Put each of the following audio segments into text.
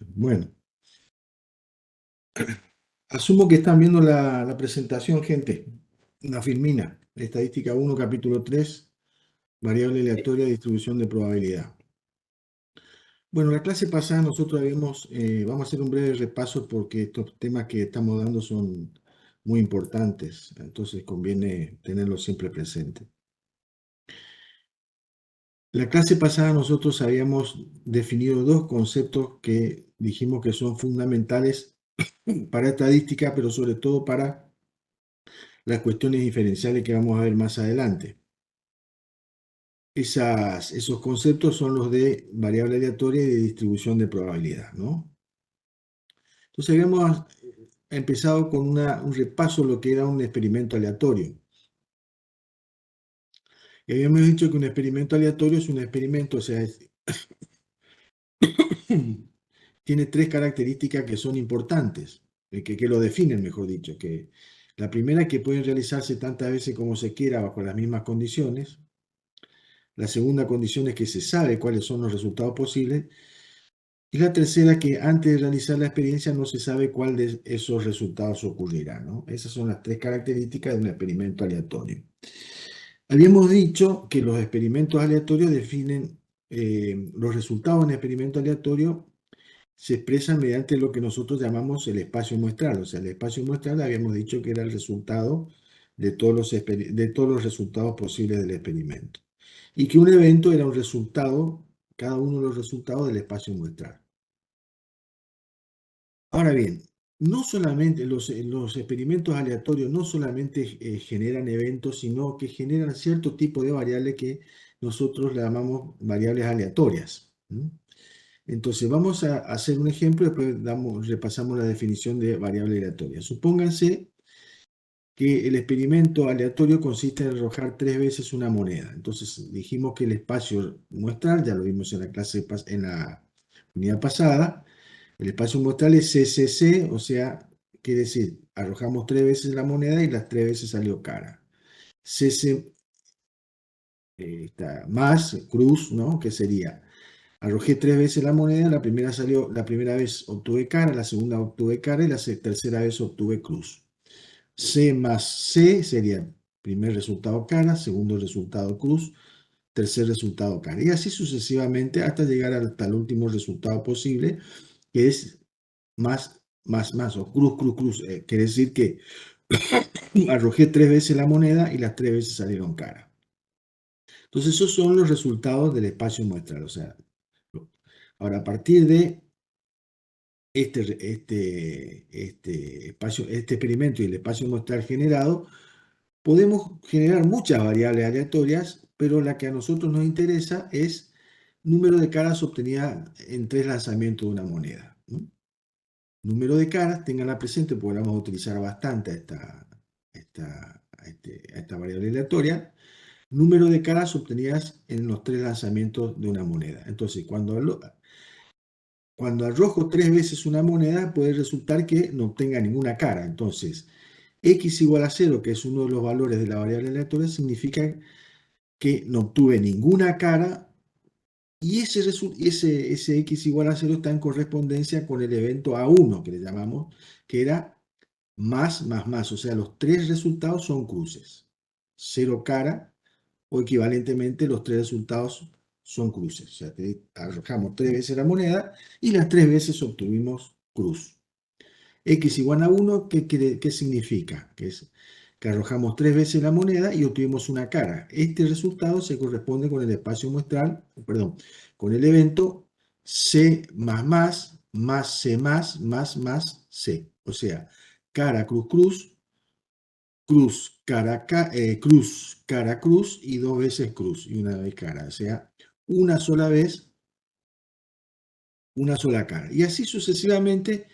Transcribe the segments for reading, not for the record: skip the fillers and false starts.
Bueno, asumo que están viendo la presentación, gente. La Filmina, Estadística 1, capítulo 3, variable aleatoria, distribución de probabilidad. Bueno, la clase pasada nosotros vamos a hacer un breve repaso porque estos temas que estamos dando son muy importantes, entonces conviene tenerlos siempre presente. La clase pasada nosotros habíamos definido dos conceptos que dijimos que son fundamentales para estadística, pero sobre todo para las cuestiones diferenciales que vamos a ver más adelante. Esos conceptos son los de variable aleatoria y de distribución de probabilidad, ¿no? Entonces habíamos empezado con un repaso de lo que era un experimento aleatorio. Y habíamos dicho que un experimento aleatorio es un experimento, o sea, tiene tres características que son importantes, que lo definen, mejor dicho, que la primera es que pueden realizarse tantas veces como se quiera bajo las mismas condiciones. La segunda condición es que se sabe cuáles son los resultados posibles. Y la tercera, que antes de realizar la experiencia no se sabe cuál de esos resultados ocurrirá, ¿no? Esas son las tres características de un experimento aleatorio. Habíamos dicho que los experimentos aleatorios definen los resultados de un experimento aleatorio se expresan mediante lo que nosotros llamamos el espacio muestral. O sea, el espacio muestral habíamos dicho que era el resultado de todos los resultados posibles del experimento. Y que un evento era un resultado, cada uno de los resultados del espacio muestral. Ahora bien, no solamente los experimentos aleatorios no solamente generan eventos, sino que generan cierto tipo de variables que nosotros le llamamos variables aleatorias. Entonces vamos a hacer un ejemplo y después repasamos la definición de variable aleatoria. Supónganse que el experimento aleatorio consiste en arrojar 3 veces una moneda. Entonces dijimos que el espacio muestral, ya lo vimos en la clase, en la unidad pasada, el espacio muestral es CCC, o sea, quiere decir, arrojamos 3 veces la moneda y las 3 veces salió cara. CC más cruz, ¿no? Que sería, arrojé 3 veces la moneda, la primera vez obtuve cara, la segunda obtuve cara y la tercera vez obtuve cruz. C más C sería primer resultado cara, segundo resultado cruz, tercer resultado cara. Y así sucesivamente hasta llegar hasta el último resultado posible, que es más, o cruz, cruz, cruz. Quiere decir que arrojé 3 veces la moneda y las 3 veces salieron cara. Entonces esos son los resultados del espacio muestral. O sea, ahora a partir de este experimento y el espacio muestral generado, podemos generar muchas variables aleatorias, pero la que a nosotros nos interesa es número de caras obtenidas en 3 lanzamientos de una moneda. Número de caras, tenganla presente porque vamos a utilizar bastante a esta variable aleatoria. Número de caras obtenidas en los 3 lanzamientos de una moneda. Entonces, cuando arrojo 3 veces una moneda, puede resultar que no obtenga ninguna cara. Entonces, x igual a 0, que es uno de los valores de la variable aleatoria, significa que no obtuve ninguna cara y ese x igual a 0 está en correspondencia con el evento A1, que le llamamos, que era más. O sea, los tres resultados son cruces. 0 cara o equivalentemente los tres resultados son cruces. O sea, arrojamos 3 veces la moneda y las 3 veces obtuvimos cruz. X igual a 1, ¿qué significa? Que arrojamos 3 veces la moneda y obtuvimos una cara. Este resultado se corresponde con el espacio muestral, perdón, con el evento C más C más C. O sea, cara, cruz, cruz, cruz, cara, cruz y 2 veces cruz y una vez cara. O sea, una sola vez, una sola cara. Y así sucesivamente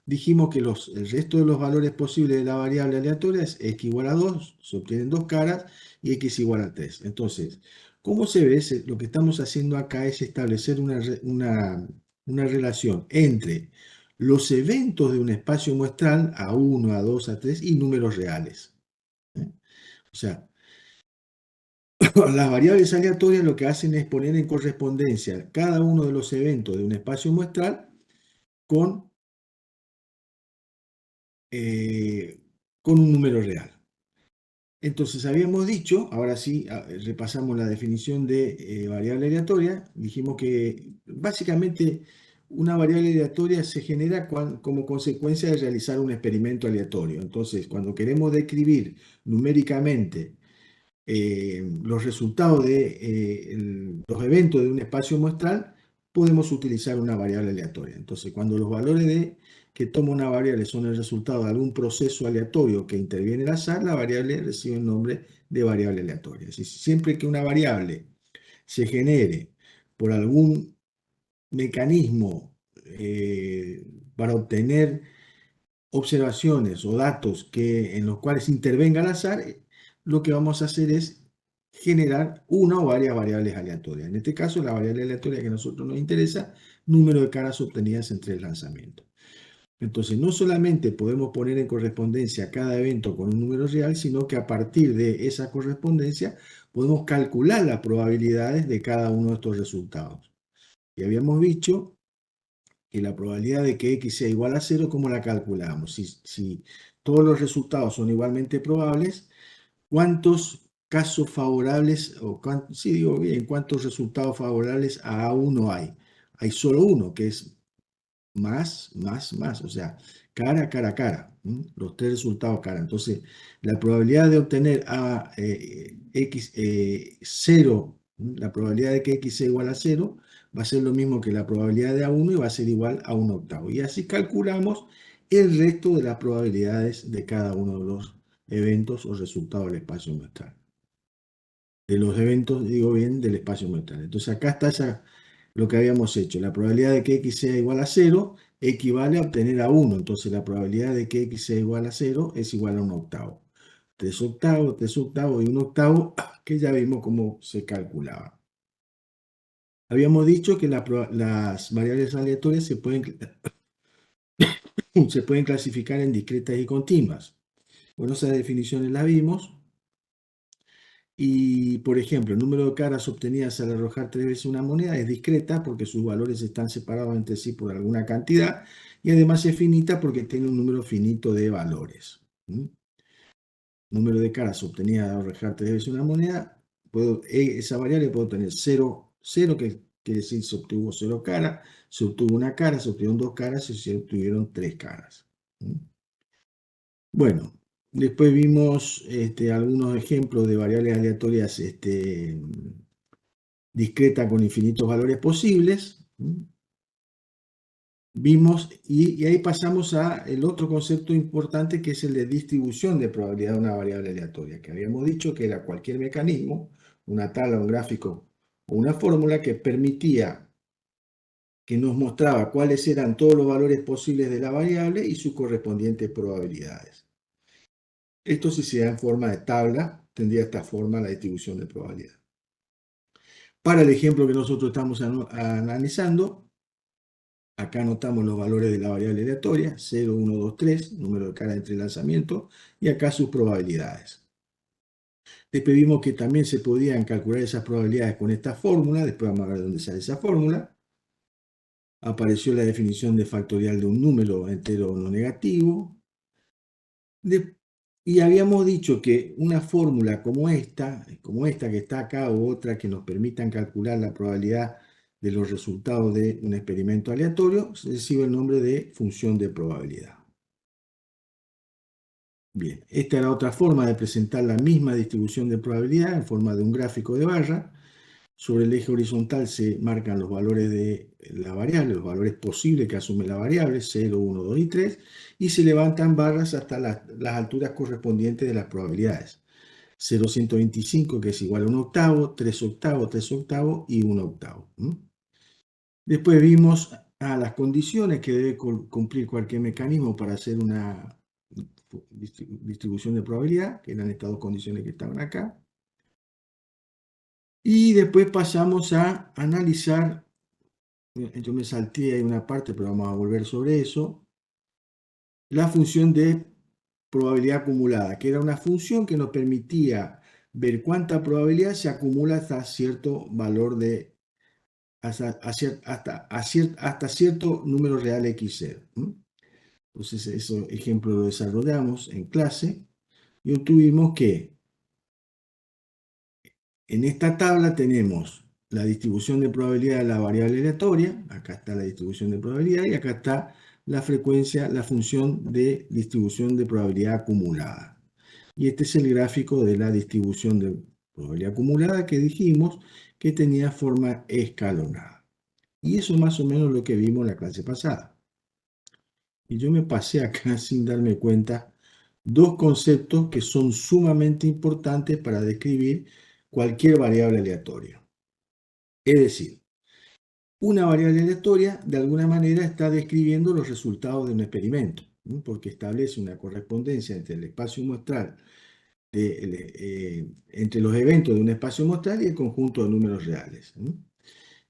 dijimos que el resto de los valores posibles de la variable aleatoria es x igual a 2, se obtienen 2 caras, y x igual a 3. Entonces, ¿cómo se ve? Lo que estamos haciendo acá es establecer una relación entre los eventos de un espacio muestral A1, A2, A3 y números reales. O sea, las variables aleatorias lo que hacen es poner en correspondencia cada uno de los eventos de un espacio muestral con, con un número real. Entonces habíamos dicho, ahora sí, repasamos la definición de variable aleatoria, dijimos que básicamente una variable aleatoria se genera como consecuencia de realizar un experimento aleatorio. Entonces, cuando queremos describir numéricamente los resultados de los eventos de un espacio muestral, podemos utilizar una variable aleatoria. Entonces, cuando los valores que toma una variable son el resultado de algún proceso aleatorio que interviene el azar, la variable recibe el nombre de variable aleatoria. Es decir, siempre que una variable se genere por algún mecanismo para obtener observaciones o datos en los cuales intervenga el azar, lo que vamos a hacer es generar una o varias variables aleatorias. En este caso, la variable aleatoria que a nosotros nos interesa, número de caras obtenidas entre el lanzamiento. Entonces, no solamente podemos poner en correspondencia cada evento con un número real, sino que a partir de esa correspondencia podemos calcular las probabilidades de cada uno de estos resultados. Y habíamos dicho que la probabilidad de que x sea igual a 0, ¿cómo la calculamos? Si todos los resultados son igualmente probables, ¿cuántos casos favorables, sí digo bien, cuántos resultados favorables a uno hay? Hay solo uno, que es más, o sea, cara, cara, cara, los tres resultados cara. Entonces, la probabilidad de obtener a x 0, la probabilidad de que x sea igual a 0, va a ser lo mismo que la probabilidad de A1 y va a ser igual a 1 octavo. Y así calculamos el resto de las probabilidades de cada uno de los eventos o resultados del espacio muestral. De los eventos, digo bien, del espacio muestral. Entonces acá está lo que habíamos hecho. La probabilidad de que x sea igual a 0 equivale a obtener a 1. Entonces la probabilidad de que x sea igual a 0 es igual a 1 octavo. 3 octavos, 3 octavos y 1 octavo, que ya vimos cómo se calculaba. Habíamos dicho que las variables aleatorias se pueden clasificar en discretas y continuas. Bueno, esas definiciones las vimos. Y, por ejemplo, el número de caras obtenidas al arrojar 3 veces una moneda es discreta porque sus valores están separados entre sí por alguna cantidad y además es finita porque tiene un número finito de valores. Número de caras obtenidas al arrojar 3 veces una moneda, esa variable puede tener 0, 0, que quiere decir se obtuvo 0 caras, se obtuvo una cara, se obtuvieron 2 caras y se obtuvieron 3 caras. Bueno, después vimos algunos ejemplos de variables aleatorias discretas con infinitos valores posibles. Vimos, y ahí pasamos al otro concepto importante que es el de distribución de probabilidad de una variable aleatoria, que habíamos dicho que era cualquier mecanismo, una tabla, un gráfico o una fórmula que permitía, que nos mostraba cuáles eran todos los valores posibles de la variable y sus correspondientes probabilidades. Esto, si se da en forma de tabla, tendría esta forma la distribución de probabilidad. Para el ejemplo que nosotros estamos analizando, acá anotamos los valores de la variable aleatoria, 0, 1, 2, 3, número de caras entre lanzamientos, y acá sus probabilidades. Después vimos que también se podían calcular esas probabilidades con esta fórmula, después vamos a ver dónde sale esa fórmula. Apareció la definición de factorial de un número entero no negativo. Y habíamos dicho que una fórmula como esta que está acá, u otra que nos permitan calcular la probabilidad de los resultados de un experimento aleatorio, recibe el nombre de función de probabilidad. Bien, esta era otra forma de presentar la misma distribución de probabilidad en forma de un gráfico de barra. Sobre el eje horizontal se marcan los valores de la variable, los valores posibles que asume la variable, 0, 1, 2 y 3, y se levantan barras hasta las alturas correspondientes de las probabilidades. 0,125, que es igual a 1 octavo, 3 octavos, 3 octavos y 1 octavo. Después vimos las condiciones que debe cumplir cualquier mecanismo para hacer una distribución de probabilidad, que eran estas dos condiciones que estaban acá. Y después pasamos a analizar, yo me salté ahí una parte, pero vamos a volver sobre eso, la función de probabilidad acumulada, que era una función que nos permitía ver cuánta probabilidad se acumula hasta cierto valor de hasta cierto número real x0. Entonces, ese ejemplo lo desarrollamos en clase y obtuvimos que en esta tabla tenemos la distribución de probabilidad de la variable aleatoria, acá está la distribución de probabilidad y acá está la frecuencia, la función de distribución de probabilidad acumulada. Y este es el gráfico de la distribución de probabilidad acumulada que dijimos que tenía forma escalonada. Y eso es más o menos lo que vimos en la clase pasada. Y yo me pasé acá sin darme cuenta dos conceptos que son sumamente importantes para describir cualquier variable aleatoria. Es decir, una variable aleatoria de alguna manera está describiendo los resultados de un experimento, porque establece una correspondencia entre el espacio muestral, entre los eventos de un espacio muestral y el conjunto de números reales.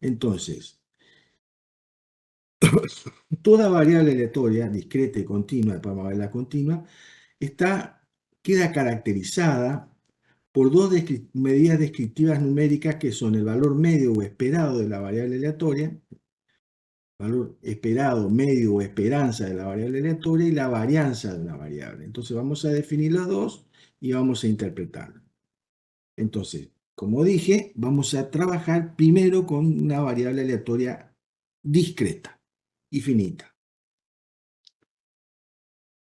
Entonces, toda variable aleatoria, discreta y continua, para variable continua, queda caracterizada por dos medidas descriptivas numéricas que son el valor medio o esperado de la variable aleatoria, valor esperado, medio o esperanza de la variable aleatoria y la varianza de una variable. Entonces vamos a definir las dos y vamos a interpretarlas. Entonces, como dije, vamos a trabajar primero con una variable aleatoria discreta y finita.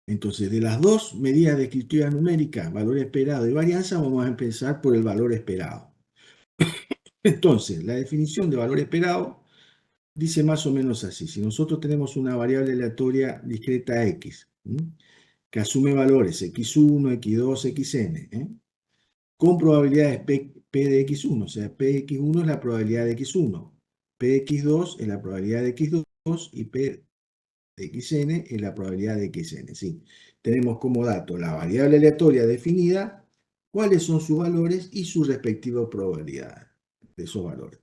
Entonces, de las dos medidas descriptivas numéricas, valor esperado y varianza, vamos a empezar por el valor esperado. Entonces, la definición de valor esperado dice más o menos así. Si nosotros tenemos una variable aleatoria discreta x, que asume valores x1, x2, xn, con probabilidades p de x1, o sea, p de x1 es la probabilidad de x1, p de x2 es la probabilidad de x2 y p de xn es la probabilidad de xn. ¿Sí? Tenemos como dato la variable aleatoria definida, cuáles son sus valores y su respectiva probabilidad de esos valores.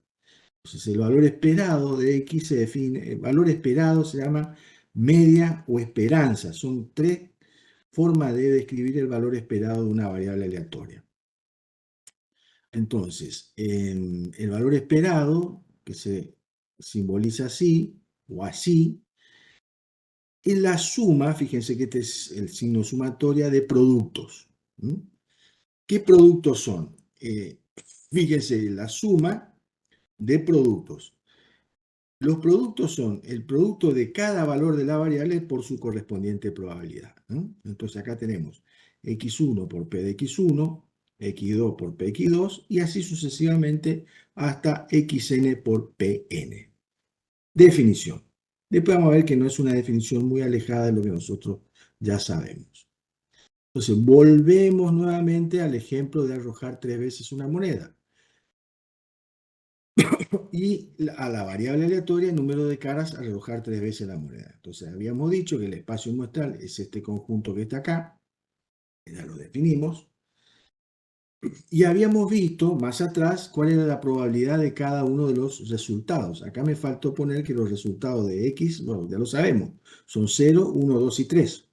Entonces, el valor esperado de x se define, el valor esperado se llama media o esperanza. Son tres formas de describir el valor esperado de una variable aleatoria. Entonces, el valor esperado, que se simboliza así o así, es la suma, fíjense que este es el signo sumatoria de productos. ¿Qué productos son? Fíjense, la suma de productos. Los productos son el producto de cada valor de la variable por su correspondiente probabilidad. Entonces acá tenemos x1 por p de x1, x2 por px2 y así sucesivamente hasta xn por pn. Definición. Después vamos a ver que no es una definición muy alejada de lo que nosotros ya sabemos. Entonces volvemos nuevamente al ejemplo de arrojar 3 veces una moneda. Y a la variable aleatoria el número de caras a arrojar 3 veces la moneda. Entonces habíamos dicho que el espacio muestral es este conjunto que está acá, ya lo definimos, y habíamos visto más atrás cuál era la probabilidad de cada uno de los resultados. Acá me faltó poner que los resultados de x, bueno, ya lo sabemos, son 0, 1, 2 y 3.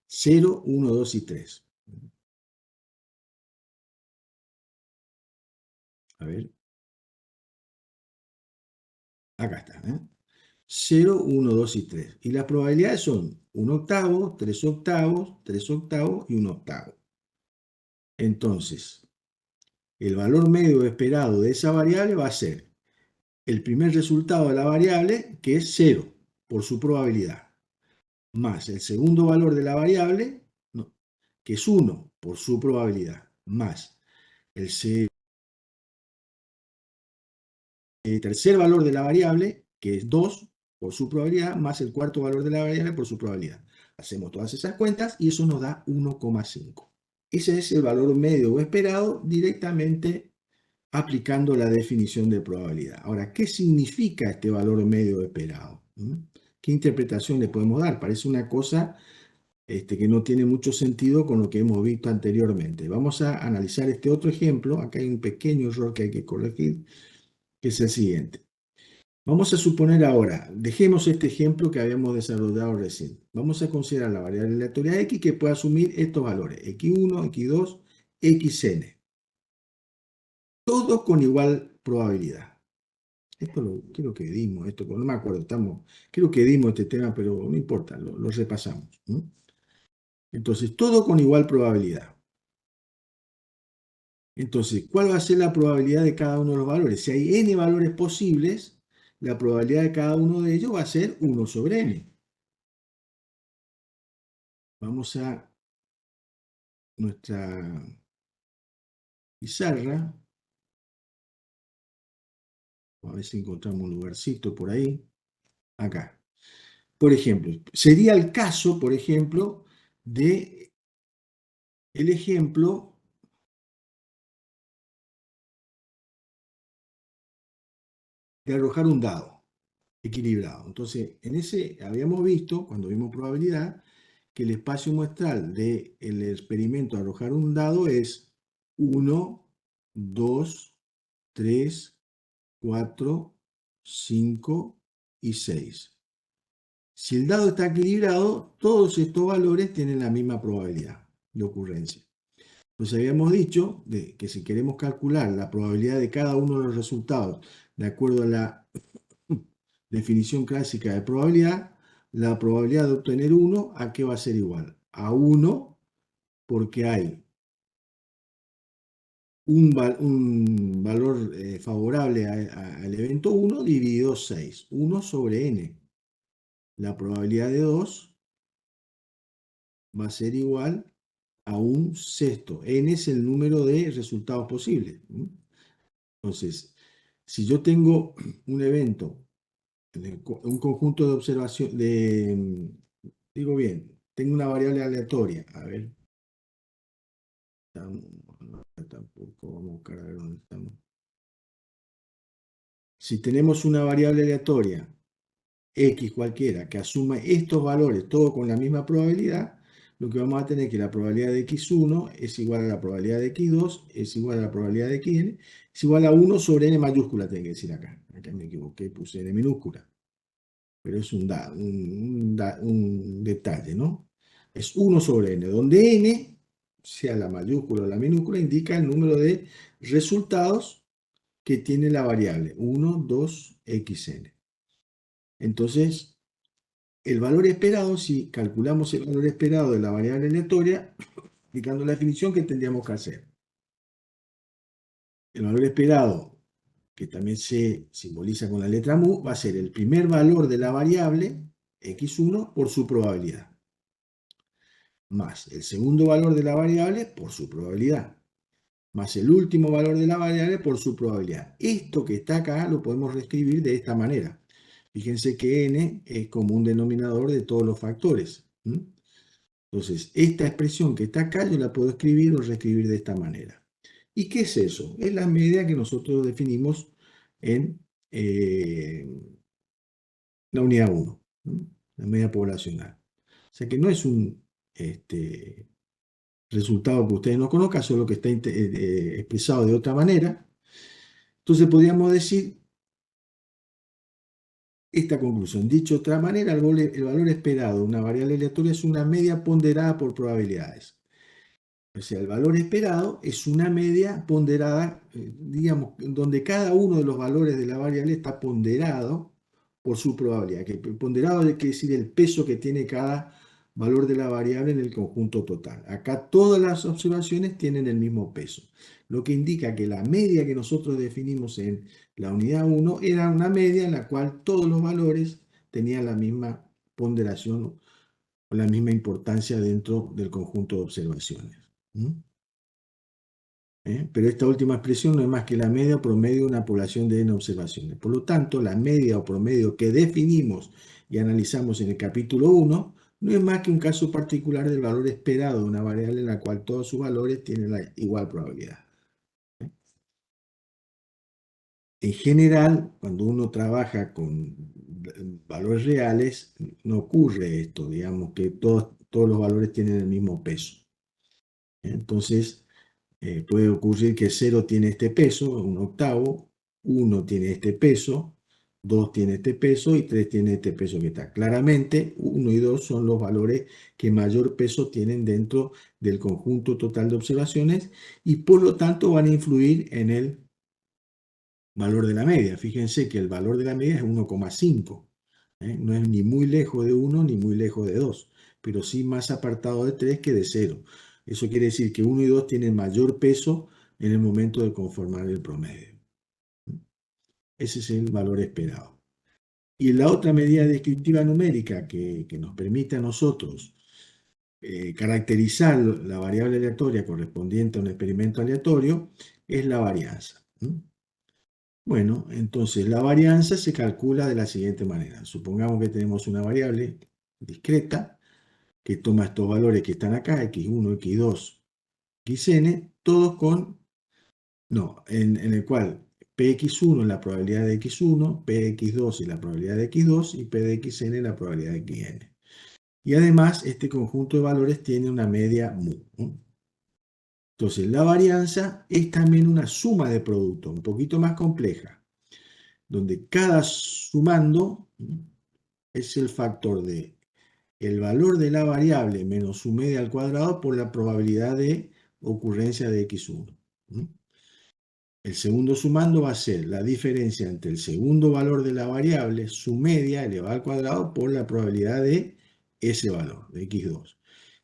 0, 1, 2 y 3. A ver, acá está, 0, 1, 2 y 3. Y las probabilidades son 1 octavo, 3 octavos, 3 octavos y 1 octavo. Entonces, el valor medio esperado de esa variable va a ser el primer resultado de la variable, que es 0, por su probabilidad, más el segundo valor de la variable, que es 1, por su probabilidad, más el tercer valor de la variable, que es 2, por su probabilidad, más el cuarto valor de la variable por su probabilidad. Hacemos todas esas cuentas y eso nos da 1,5. Ese es el valor medio o esperado directamente aplicando la definición de probabilidad. Ahora, ¿qué significa este valor medio o esperado? ¿Qué interpretación le podemos dar? Parece una cosa que no tiene mucho sentido con lo que hemos visto anteriormente. Vamos a analizar este otro ejemplo. Acá hay un pequeño error que hay que corregir, que es el siguiente. Vamos a suponer ahora, dejemos este ejemplo que habíamos desarrollado recién. Vamos a considerar la variable aleatoria x que puede asumir estos valores, x1, x2, xn. Todos con igual probabilidad. Creo que dimos esto, no me acuerdo, creo que dimos este tema, pero no importa, lo repasamos. Entonces, todo con igual probabilidad. Entonces, ¿cuál va a ser la probabilidad de cada uno de los valores? Si hay n valores posibles, la probabilidad de cada uno de ellos va a ser 1 sobre n. Vamos a nuestra pizarra. A ver si encontramos un lugarcito por ahí. Acá. Por ejemplo, sería el caso, por ejemplo, de el ejemplo de arrojar un dado equilibrado. Entonces, en ese habíamos visto, cuando vimos probabilidad, que el espacio muestral del experimento de arrojar un dado es 1, 2, 3, 4, 5 y 6. Si el dado está equilibrado, todos estos valores tienen la misma probabilidad de ocurrencia. Entonces habíamos dicho que si queremos calcular la probabilidad de cada uno de los resultados de acuerdo a la definición clásica de probabilidad, la probabilidad de obtener 1, ¿a qué va a ser igual? A 1 porque hay un valor favorable al evento 1 dividido 6, 1 sobre n. La probabilidad de 2 va a ser igual a un sexto. N es el número de resultados posibles. Entonces, si yo tengo un evento, un conjunto de observación, digo bien, tengo una variable aleatoria. A ver, tampoco vamos a buscar a ver dónde estamos. Si tenemos una variable aleatoria, X cualquiera, que asuma estos valores, todo con la misma probabilidad, lo que vamos a tener es que la probabilidad de x1 es igual a la probabilidad de x2, es igual a la probabilidad de xn, es igual a 1 sobre n mayúscula, tengo que decir acá. Acá me equivoqué, puse n minúscula. Pero es un detalle, ¿no? Es 1 sobre n, donde n, sea la mayúscula o la minúscula, indica el número de resultados que tiene la variable 1, 2, xn. Entonces, el valor esperado, si calculamos el valor esperado de la variable aleatoria, aplicando la definición que tendríamos que hacer. El valor esperado, que también se simboliza con la letra mu, va a ser el primer valor de la variable x1 por su probabilidad, más el segundo valor de la variable por su probabilidad, más el último valor de la variable por su probabilidad. Esto que está acá lo podemos reescribir de esta manera. Fíjense que n es como un denominador de todos los factores. Entonces, esta expresión que está acá yo la puedo escribir o reescribir de esta manera. ¿Y qué es eso? Es la media que nosotros definimos en la unidad 1, la media poblacional. O sea que no es un resultado que ustedes no conozcan, solo que está expresado de otra manera. Entonces podríamos decir esta conclusión. Dicho de otra manera, el valor esperado de una variable aleatoria es una media ponderada por probabilidades. O sea, el valor esperado es una media ponderada, digamos, donde cada uno de los valores de la variable está ponderado por su probabilidad. Que ponderado quiere decir el peso que tiene cada valor de la variable en el conjunto total. Acá todas las observaciones tienen el mismo peso, lo que indica que la media que nosotros definimos en la unidad 1 era una media en la cual todos los valores tenían la misma ponderación o la misma importancia dentro del conjunto de observaciones. Pero esta última expresión no es más que la media o promedio de una población de n observaciones. Por lo tanto, la media o promedio que definimos y analizamos en el capítulo 1 no es más que un caso particular del valor esperado de una variable en la cual todos sus valores tienen la igual probabilidad. En general, cuando uno trabaja con valores reales, no ocurre esto, digamos que todos los valores tienen el mismo peso. Entonces, puede ocurrir que 0 tiene este peso, un octavo, 1 tiene este peso, 2 tiene este peso y 3 tiene este peso que está. Claramente, 1 y 2 son los valores que mayor peso tienen dentro del conjunto total de observaciones y por lo tanto van a influir en el valor de la media. Fíjense que el valor de la media es 1,5. No es ni muy lejos de 1 ni muy lejos de 2, pero sí más apartado de 3 que de 0. Eso quiere decir que 1 y 2 tienen mayor peso en el momento de conformar el promedio. Ese es el valor esperado. Y la otra medida descriptiva numérica que nos permite a nosotros caracterizar la variable aleatoria correspondiente a un experimento aleatorio es la varianza. Bueno, entonces la varianza se calcula de la siguiente manera. Supongamos que tenemos una variable discreta que toma estos valores que están acá, x1, x2, xn, todos con, no, en el cual px1 es la probabilidad de x1, px2 es la probabilidad de x2 y p de xn es la probabilidad de xn. Y además este conjunto de valores tiene una media mu. Entonces la varianza es también una suma de productos, un poquito más compleja, donde cada sumando es el factor de el valor de la variable menos su media al cuadrado por la probabilidad de ocurrencia de x1. El segundo sumando va a ser la diferencia entre el segundo valor de la variable, su media elevado al cuadrado por la probabilidad de ese valor, de x2.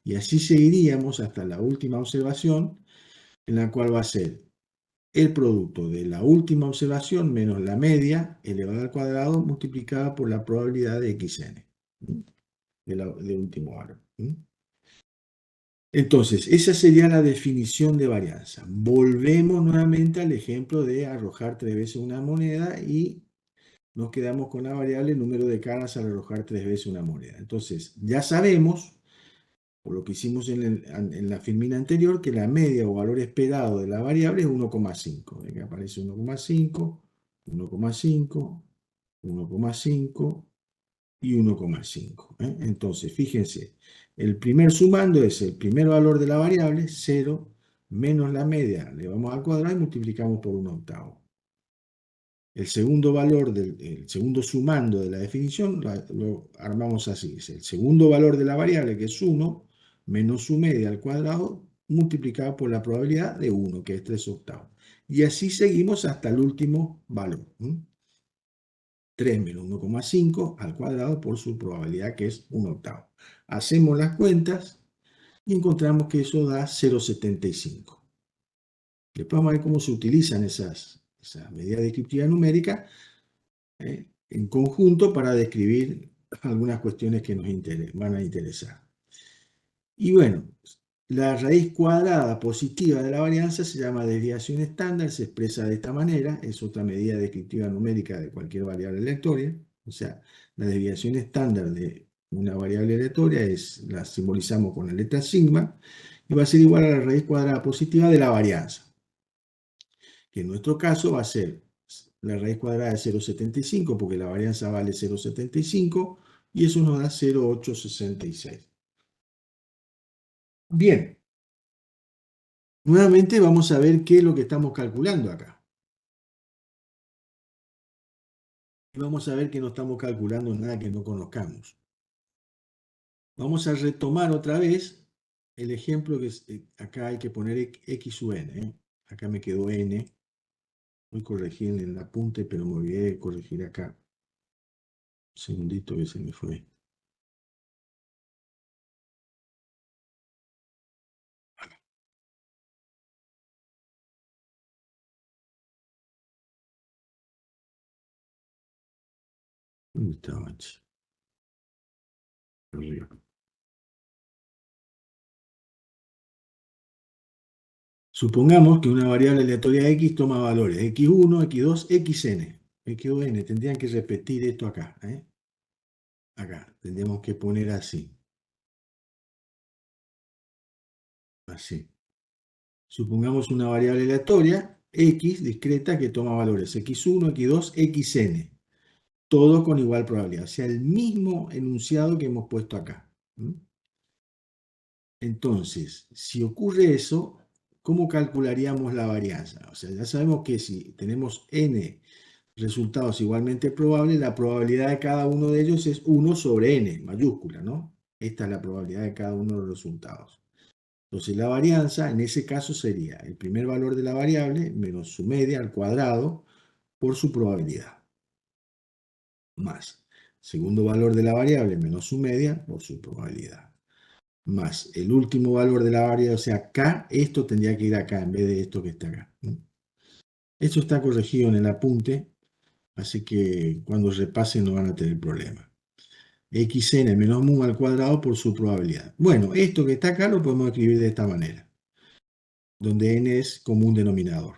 Y así seguiríamos hasta la última observación, en la cual va a ser el producto de la última observación menos la media elevada al cuadrado multiplicada por la probabilidad de xn, del último valor. Entonces, esa sería la definición de varianza. Volvemos nuevamente al ejemplo de arrojar 3 veces una moneda y nos quedamos con la variable número de caras al arrojar 3 veces una moneda. Entonces, ya sabemos, por lo que hicimos en la filmina anterior, que la media o valor esperado de la variable es 1,5. Aquí aparece 1,5, 1,5, 1,5 y 1,5. Entonces, fíjense, el primer sumando es el primer valor de la variable, 0, menos la media, le vamos al cuadrado y multiplicamos por 1/8. El segundo valor, el segundo sumando de la definición, lo armamos así. Es el segundo valor de la variable, que es 1, menos su media al cuadrado, multiplicado por la probabilidad de 1, que es 3/8. Y así seguimos hasta el último valor. 3 menos 1,5 al cuadrado por su probabilidad, que es 1/8. Hacemos las cuentas y encontramos que eso da 0,75. Después vamos a ver cómo se utilizan esas medidas descriptivas numéricas en conjunto para describir algunas cuestiones que nos van a interesar. Y bueno, la raíz cuadrada positiva de la varianza se llama desviación estándar, se expresa de esta manera, es otra medida descriptiva numérica de cualquier variable aleatoria. O sea, la desviación estándar de una variable aleatoria la simbolizamos con la letra sigma y va a ser igual a la raíz cuadrada positiva de la varianza, que en nuestro caso va a ser la raíz cuadrada de 0,75 porque la varianza vale 0,75 y eso nos da 0,866. Bien, nuevamente vamos a ver qué es lo que estamos calculando acá. Y vamos a ver que no estamos calculando nada que no conozcamos. Vamos a retomar otra vez el ejemplo que acá hay que poner x sub n. Acá me quedó n. Voy a corregir en el apunte, pero me olvidé de corregir acá. Un segundito que se me fue. ¿Dónde estaba? Arriba. Supongamos que una variable aleatoria x toma valores x1, x2, xn. xn, tendrían que repetir esto acá. Acá, tendríamos que poner así. Así. Supongamos una variable aleatoria, x, discreta, que toma valores x1, x2, xn. Todo con igual probabilidad. O sea, el mismo enunciado que hemos puesto acá. Entonces, si ocurre eso, ¿cómo calcularíamos la varianza? O sea, ya sabemos que si tenemos n resultados igualmente probables, la probabilidad de cada uno de ellos es 1 sobre n, mayúscula, ¿no? Esta es la probabilidad de cada uno de los resultados. Entonces, la varianza en ese caso sería el primer valor de la variable menos su media al cuadrado por su probabilidad, más segundo valor de la variable menos su media por su probabilidad, más el último valor de la variable, o sea, K, esto tendría que ir acá en vez de esto que está acá. Esto está corregido en el apunte, así que cuando repasen no van a tener problema. Xn menos mu al cuadrado por su probabilidad. Bueno, esto que está acá lo podemos escribir de esta manera, donde n es común denominador.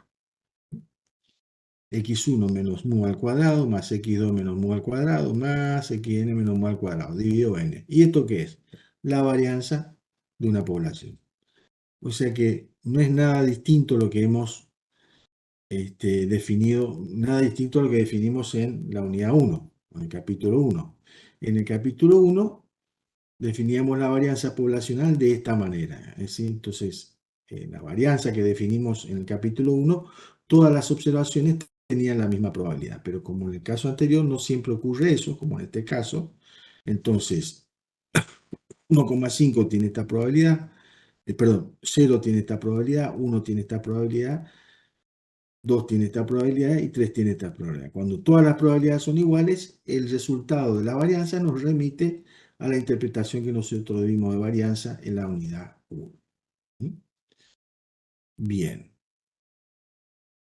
X1 menos mu al cuadrado más X2 menos mu al cuadrado más Xn menos mu al cuadrado dividido n. ¿Y esto qué es? La varianza de una población. O sea que no es nada distinto lo que hemos definido, nada distinto a lo que definimos en la unidad 1, en el capítulo 1. En el capítulo 1 definíamos la varianza poblacional de esta manera. Es decir, entonces, la varianza que definimos en el capítulo 1, todas las observaciones tenían la misma probabilidad, pero como en el caso anterior no siempre ocurre eso, como en este caso, entonces 1,5 tiene esta probabilidad, perdón, 0 tiene esta probabilidad, 1 tiene esta probabilidad, 2 tiene esta probabilidad y 3 tiene esta probabilidad. Cuando todas las probabilidades son iguales, el resultado de la varianza nos remite a la interpretación que nosotros dimos de varianza en la unidad 1. Bien,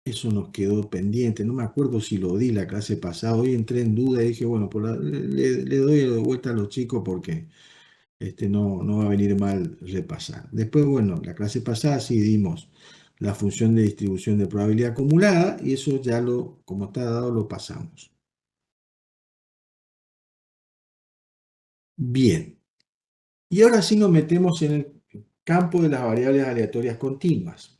eso nos quedó pendiente. No me acuerdo si lo di la clase pasada. Hoy entré en duda y dije, bueno, le doy de vuelta a los chicos porque no va a venir mal repasar. Después, bueno, la clase pasada sí dimos la función de distribución de probabilidad acumulada y eso ya como está dado, lo pasamos. Bien, y ahora sí nos metemos en el campo de las variables aleatorias continuas.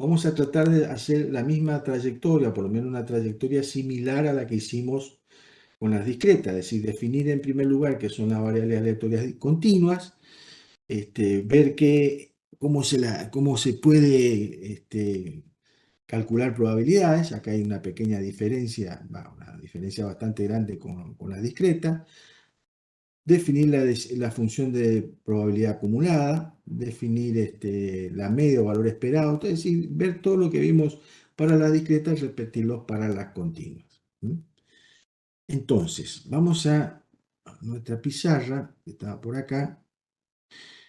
Vamos a tratar de hacer la misma trayectoria, por lo menos una trayectoria similar a la que hicimos con las discretas, es decir, definir en primer lugar qué son las variables aleatorias continuas, ver cómo se puede calcular probabilidades. Acá hay una pequeña diferencia, una diferencia bastante grande con las discretas. Definir la función de probabilidad acumulada, definir la media o valor esperado, es decir, ver todo lo que vimos para las discretas y repetirlos para las continuas. Entonces, vamos a nuestra pizarra, que estaba por acá.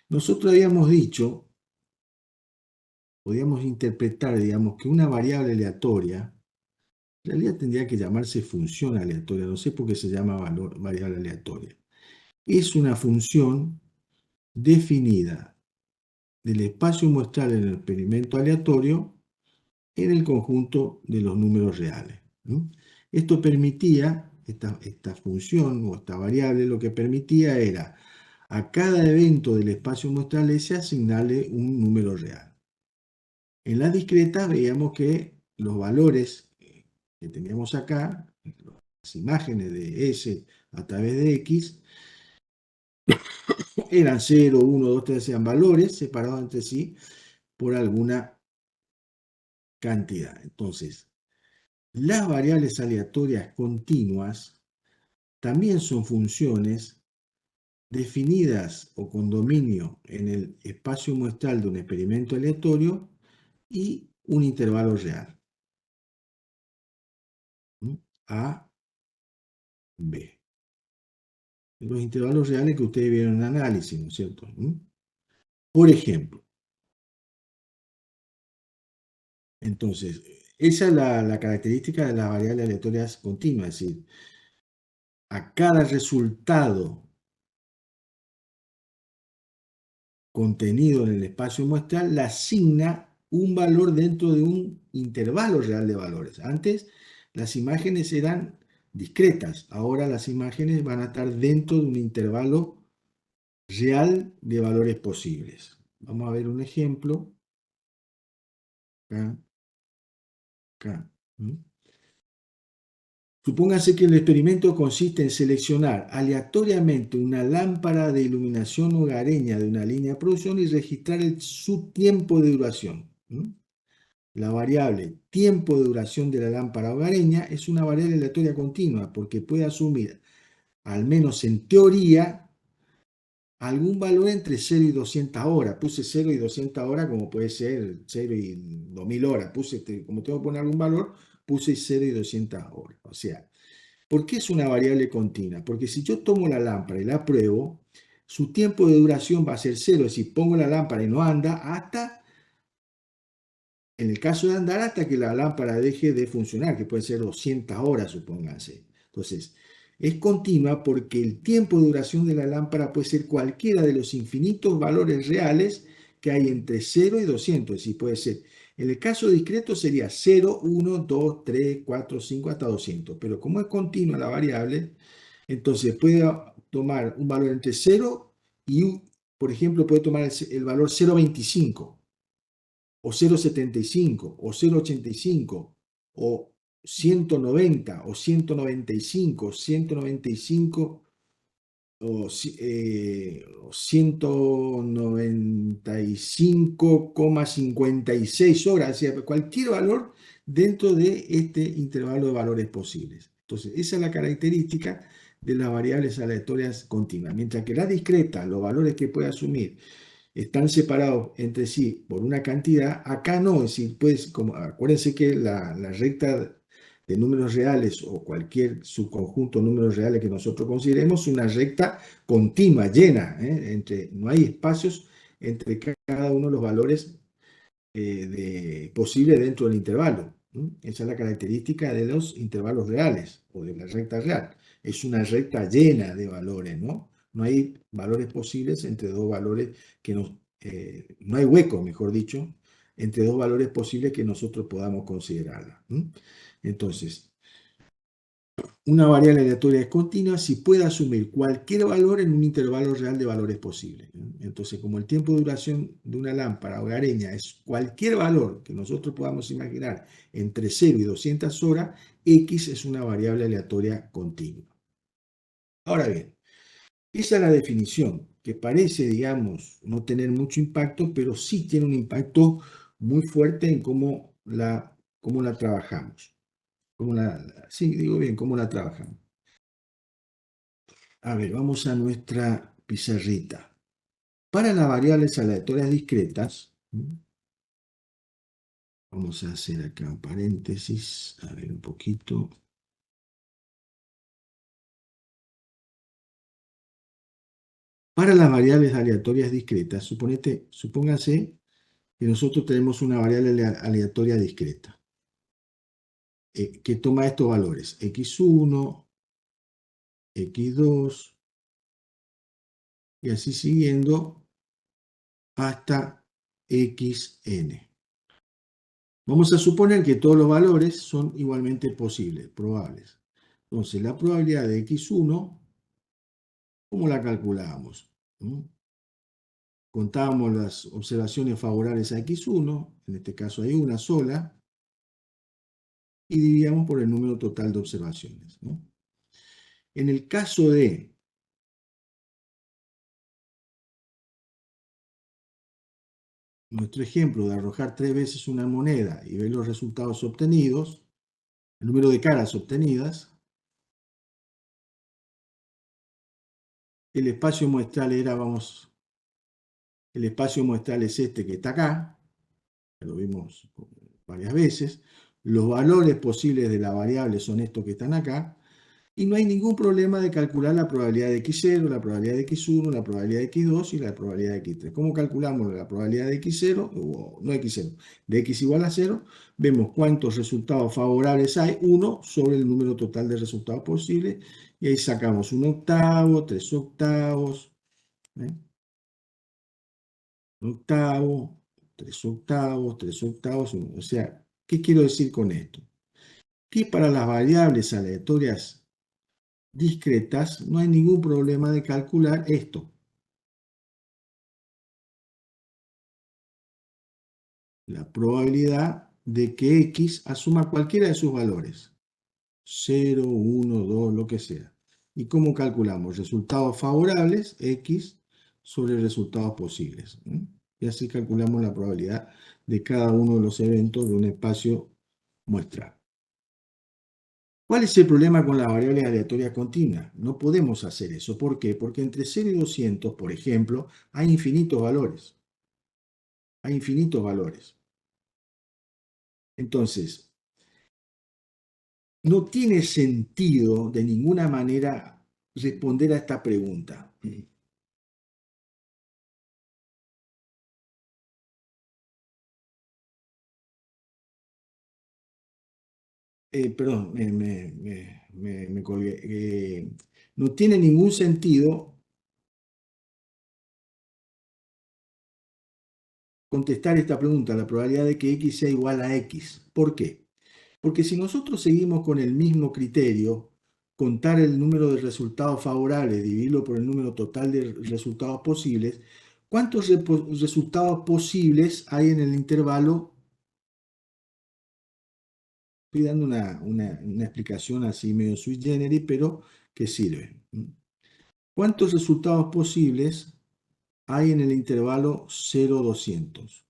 Nosotros habíamos dicho, podíamos interpretar, digamos, que una variable aleatoria, en realidad tendría que llamarse función aleatoria, no sé por qué se llama variable aleatoria. Es una función definida del espacio muestral en el experimento aleatorio en el conjunto de los números reales. Esto permitía, esta función o esta variable, lo que permitía era a cada evento del espacio muestral S asignarle un número real. En las discretas veíamos que los valores que teníamos acá, las imágenes de S a través de X, eran 0, 1, 2, 3, eran valores separados entre sí por alguna cantidad. Entonces, las variables aleatorias continuas también son funciones definidas o con dominio en el espacio muestral de un experimento aleatorio y un intervalo real. A, B. Los intervalos reales que ustedes vieron en análisis, ¿no es cierto? Por ejemplo, entonces, esa es la característica de las variables aleatorias continuas, es decir, a cada resultado contenido en el espacio muestral le asigna un valor dentro de un intervalo real de valores. Antes las imágenes eran discretas, ahora las imágenes van a estar dentro de un intervalo real de valores posibles. Vamos a ver un ejemplo. Acá, acá. Supóngase que el experimento consiste en seleccionar aleatoriamente una lámpara de iluminación hogareña de una línea de producción y registrar su tiempo de duración. La variable tiempo de duración de la lámpara hogareña es una variable aleatoria continua porque puede asumir, al menos en teoría, algún valor entre 0 y 200 horas. Puse 0 y 200 horas como puede ser 0 y 2000 horas. Como tengo que poner algún valor, puse 0 y 200 horas. O sea, ¿por qué es una variable continua? Porque si yo tomo la lámpara y la pruebo, su tiempo de duración va a ser 0. Es decir, pongo la lámpara y no anda hasta, en el caso de andar, hasta que la lámpara deje de funcionar, que puede ser 200 horas, supónganse. Entonces, es continua porque el tiempo de duración de la lámpara puede ser cualquiera de los infinitos valores reales que hay entre 0 y 200. Es decir, puede ser, en el caso discreto sería 0, 1, 2, 3, 4, 5, hasta 200. Pero como es continua la variable, entonces puede tomar un valor entre 0 y, por ejemplo, puede tomar el valor 0,25 o 0,75 o 0,85 o 190 o 195 o 195 o 195,56 horas, o sea, cualquier valor dentro de este intervalo de valores posibles. Entonces, esa es la característica de las variables aleatorias continuas. Mientras que la discreta, los valores que puede asumir, están separados entre sí por una cantidad, acá no, es decir, pues, como, acuérdense que la recta de números reales o cualquier subconjunto de números reales que nosotros consideremos, una recta continua, llena, no hay espacios entre cada uno de los valores posibles dentro del intervalo. Esa es la característica de los intervalos reales o de la recta real. Es una recta llena de valores, ¿no? No hay valores posibles entre dos valores que no hay hueco, mejor dicho, entre dos valores posibles que nosotros podamos considerarla. Entonces, una variable aleatoria es continua si puede asumir cualquier valor en un intervalo real de valores posibles. Entonces, como el tiempo de duración de una lámpara hogareña es cualquier valor que nosotros podamos imaginar entre 0 y 200 horas, X es una variable aleatoria continua. Ahora bien, esa es la definición, que parece, digamos, no tener mucho impacto, pero sí tiene un impacto muy fuerte en cómo la trabajamos. Sí, digo bien, cómo la trabajamos. A ver, vamos a nuestra pizarrita. Para las variables aleatorias discretas, vamos a hacer acá un paréntesis, a ver un poquito. Para las variables aleatorias discretas, supóngase que nosotros tenemos una variable aleatoria discreta que toma estos valores, x1, x2, y así siguiendo hasta xn. Vamos a suponer que todos los valores son igualmente posibles, probables. Entonces, la probabilidad de x1, ¿cómo la calculamos? Contábamos las observaciones favorables a x1, en este caso hay una sola, y dividíamos por el número total de observaciones. En el caso de nuestro ejemplo de arrojar 3 veces una moneda y ver los resultados obtenidos, el número de caras obtenidas, el espacio muestral el espacio muestral es este que está acá, lo vimos varias veces, los valores posibles de la variable son estos que están acá, y no hay ningún problema de calcular la probabilidad de x0, la probabilidad de x1, la probabilidad de x2 y la probabilidad de x3. ¿Cómo calculamos la probabilidad de x0? No x0, de x igual a 0, vemos cuántos resultados favorables hay, 1 sobre el número total de resultados posibles, y ahí sacamos 1 octavo, 3 octavos, un octavo, 3 octavos, 3 octavos, o sea, ¿qué quiero decir con esto? Que para las variables aleatorias discretas no hay ningún problema de calcular esto. La probabilidad de que X asuma cualquiera de sus valores. 0, 1, 2, lo que sea. ¿Y cómo calculamos? Resultados favorables, X, sobre resultados posibles. Y así calculamos la probabilidad de cada uno de los eventos de un espacio muestral. ¿Cuál es el problema con las variables aleatorias continuas? No podemos hacer eso. ¿Por qué? Porque entre 0 y 200, por ejemplo, hay infinitos valores. Hay infinitos valores. Entonces, no tiene sentido de ninguna manera responder a esta pregunta. Perdón, me colgué. No tiene ningún sentido contestar esta pregunta, la probabilidad de que x sea igual a x. ¿Por qué? Porque si nosotros seguimos con el mismo criterio, contar el número de resultados favorables, dividirlo por el número total de resultados posibles, ¿cuántos resultados posibles hay en el intervalo? Estoy dando una explicación así medio sui generis, pero que sirve. ¿Cuántos resultados posibles hay en el intervalo 0-200?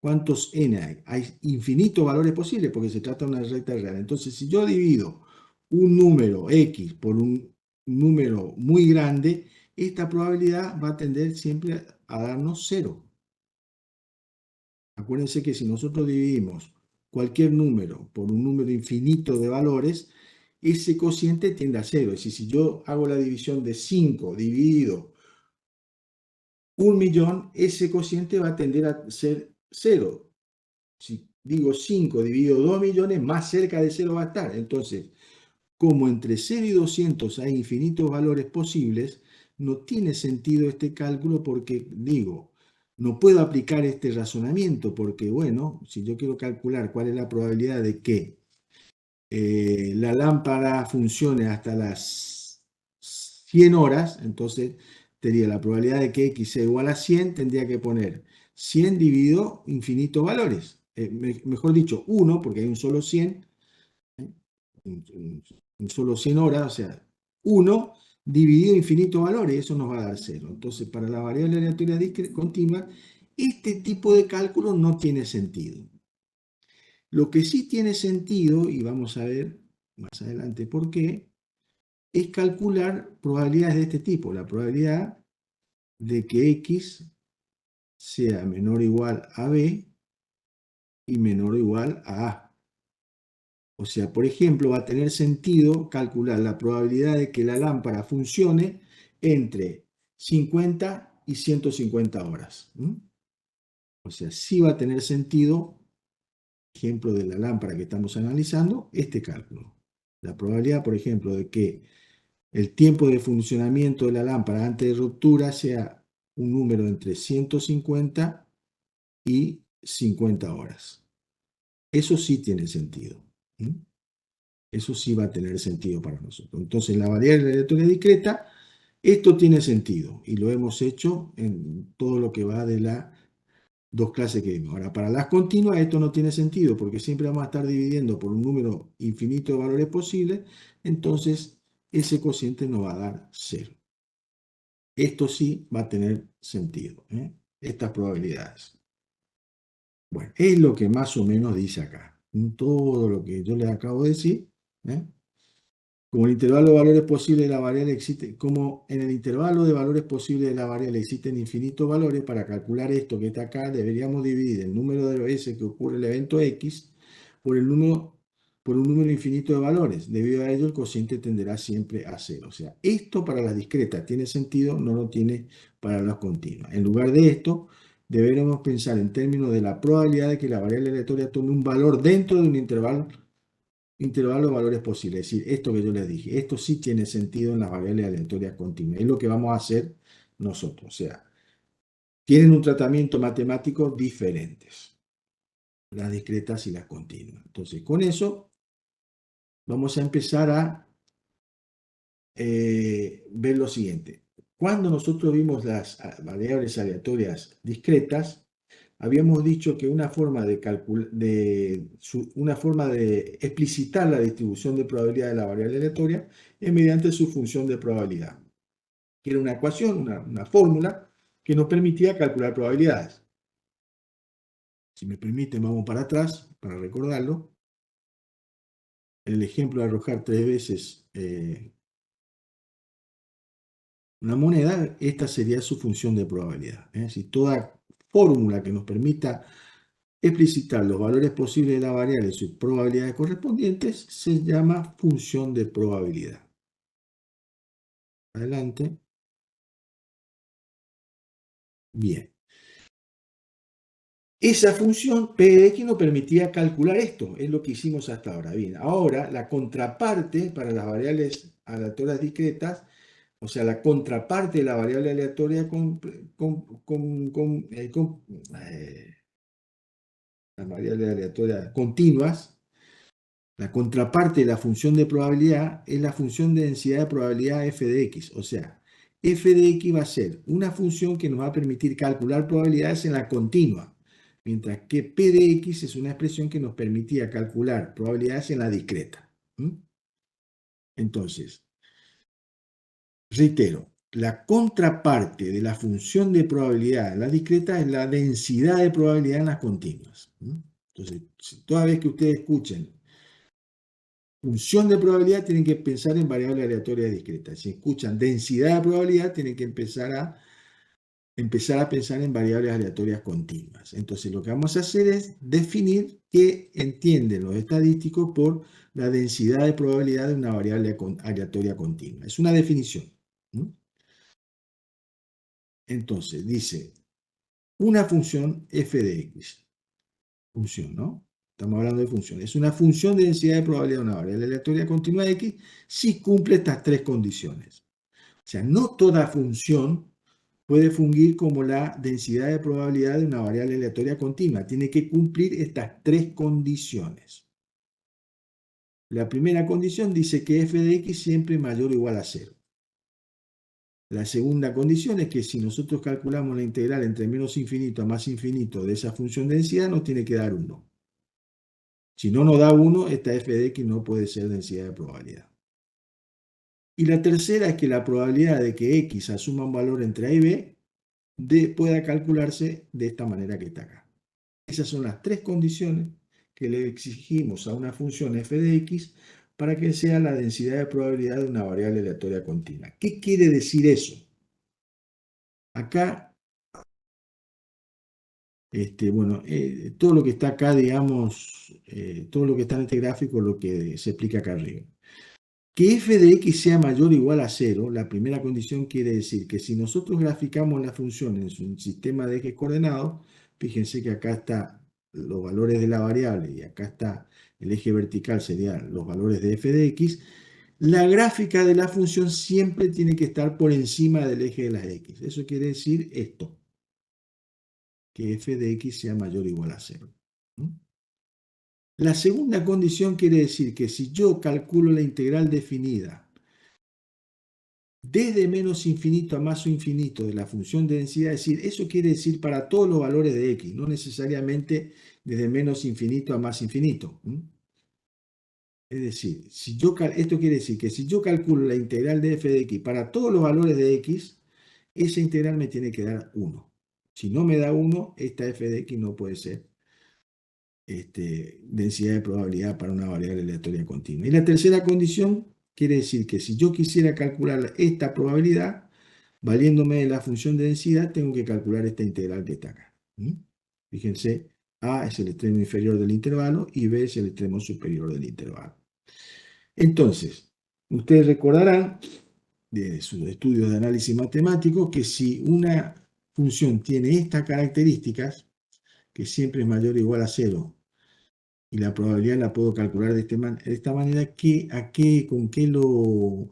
¿Cuántos n hay? Hay infinitos valores posibles porque se trata de una recta real. Entonces, si yo divido un número x por un número muy grande, esta probabilidad va a tender siempre a darnos 0. Acuérdense que si nosotros dividimos cualquier número por un número infinito de valores, ese cociente tiende a 0. Es decir, si yo hago la división de 5 dividido 1.000.000, ese cociente va a tender a ser 0. Si digo 5 dividido 2 millones, más cerca de 0 va a estar. Entonces, como entre 0 y 200 hay infinitos valores posibles, no tiene sentido este cálculo porque, digo, no puedo aplicar este razonamiento porque, bueno, si yo quiero calcular cuál es la probabilidad de que la lámpara funcione hasta las 100 horas, entonces tendría la probabilidad de que x sea igual a 100, tendría que poner 100 dividido infinitos valores. Mejor dicho, 1, porque hay un solo 100, un solo 100 horas, o sea, 1 dividido infinitos valores, eso nos va a dar 0. Entonces, para la variable aleatoria continua, este tipo de cálculo no tiene sentido. Lo que sí tiene sentido, y vamos a ver más adelante por qué, es calcular probabilidades de este tipo. La probabilidad de que x sea menor o igual a b y menor o igual a a. O sea, por ejemplo, va a tener sentido calcular la probabilidad de que la lámpara funcione entre 50 y 150 horas. O sea, sí va a tener sentido, ejemplo de la lámpara que estamos analizando, este cálculo. La probabilidad, por ejemplo, de que el tiempo de funcionamiento de la lámpara antes de ruptura sea un número entre 150 y 50 horas. Eso sí tiene sentido. Eso sí va a tener sentido para nosotros. Entonces, la variable aleatoria discreta, esto tiene sentido y lo hemos hecho en todo lo que va de las dos clases que vimos. Ahora, para las continuas esto no tiene sentido porque siempre vamos a estar dividiendo por un número infinito de valores posibles, entonces ese cociente nos va a dar 0. Esto sí va a tener sentido, estas probabilidades. Bueno, es lo que más o menos dice acá. Todo lo que yo les acabo de decir, ¿eh? Como el intervalo de valores posibles de la variable existe, como en el intervalo de valores posibles de la variable existen infinitos valores, para calcular esto que está acá, deberíamos dividir el número de veces que ocurre el evento x por por un número infinito de valores. Debido a ello, el cociente tenderá siempre a 0. O sea, esto para las discretas tiene sentido, no lo tiene para las continuas. En lugar de esto, deberíamos pensar en términos de la probabilidad de que la variable aleatoria tome un valor dentro de un intervalo de valores posibles. Es decir, esto que yo les dije, esto sí tiene sentido en las variables aleatorias continuas. Es lo que vamos a hacer nosotros. O sea, tienen un tratamiento matemático diferentes, las discretas y las continuas. Entonces, con eso vamos a empezar a ver lo siguiente. Cuando nosotros vimos las variables aleatorias discretas, habíamos dicho que una forma una forma de explicitar la distribución de probabilidad de la variable aleatoria es mediante su función de probabilidad, que era una ecuación, una fórmula que nos permitía calcular probabilidades. Si me permiten, vamos para atrás para recordarlo. En el ejemplo de arrojar 3 veces una moneda, esta sería su función de probabilidad. Si toda fórmula que nos permita explicitar los valores posibles de la variable y sus probabilidades correspondientes se llama función de probabilidad. Adelante. Bien. Esa función P de X nos permitía calcular esto, es lo que hicimos hasta ahora. Bien, ahora la contraparte para las variables aleatorias discretas, o sea, la contraparte de la variable aleatoria las variables aleatorias continuas, la contraparte de la función de probabilidad es la función de densidad de probabilidad f de x. O sea, f de x va a ser una función que nos va a permitir calcular probabilidades en la continua, mientras que p de x es una expresión que nos permitía calcular probabilidades en la discreta. Entonces, reitero, la contraparte de la función de probabilidad en la discreta es la densidad de probabilidad en las continuas. Entonces, toda vez que ustedes escuchen función de probabilidad, tienen que pensar en variable aleatoria discreta. Si escuchan densidad de probabilidad, tienen que empezar a pensar en variables aleatorias continuas. Entonces, lo que vamos a hacer es definir qué entienden los estadísticos por la densidad de probabilidad de una variable aleatoria continua. Es una definición. Entonces, dice, una función f de x. Función, ¿no? Estamos hablando de función. Es una función de densidad de probabilidad de una variable aleatoria continua de x si cumple estas tres condiciones. O sea, no toda función puede fungir como la densidad de probabilidad de una variable aleatoria continua. Tiene que cumplir estas tres condiciones. La primera condición dice que f de x siempre es mayor o igual a 0. La segunda condición es que si nosotros calculamos la integral entre menos infinito a más infinito de esa función de densidad, nos tiene que dar 1. Si no nos da 1, esta f de x no puede ser densidad de probabilidad. Y la tercera es que la probabilidad de que x asuma un valor entre a y b pueda calcularse de esta manera que está acá. Esas son las tres condiciones que le exigimos a una función f de x para que sea la densidad de probabilidad de una variable aleatoria continua. ¿Qué quiere decir eso? Acá, todo lo que está acá, digamos, todo lo que está en este gráfico es lo que se explica acá arriba. Que f de x sea mayor o igual a 0, la primera condición quiere decir que si nosotros graficamos la función en un sistema de ejes coordenados, fíjense que acá están los valores de la variable y acá está el eje vertical, serían los valores de f de x, la gráfica de la función siempre tiene que estar por encima del eje de las x. Eso quiere decir esto, que f de x sea mayor o igual a 0. La segunda condición quiere decir que si yo calculo la integral definida desde menos infinito a más infinito de la función de densidad, es decir, eso quiere decir para todos los valores de x, no necesariamente desde menos infinito a más infinito. Es decir, esto quiere decir que si yo calculo la integral de f de x para todos los valores de x, esa integral me tiene que dar 1. Si no me da 1, esta f de x no puede ser densidad de probabilidad para una variable aleatoria continua. Y la tercera condición quiere decir que si yo quisiera calcular esta probabilidad, valiéndome de la función de densidad, tengo que calcular esta integral que está acá. Fíjense, A es el extremo inferior del intervalo y B es el extremo superior del intervalo. Entonces, ustedes recordarán de sus estudios de análisis matemático que si una función tiene estas características, que siempre es mayor o igual a 0, y la probabilidad la puedo calcular de esta manera, ¿con qué lo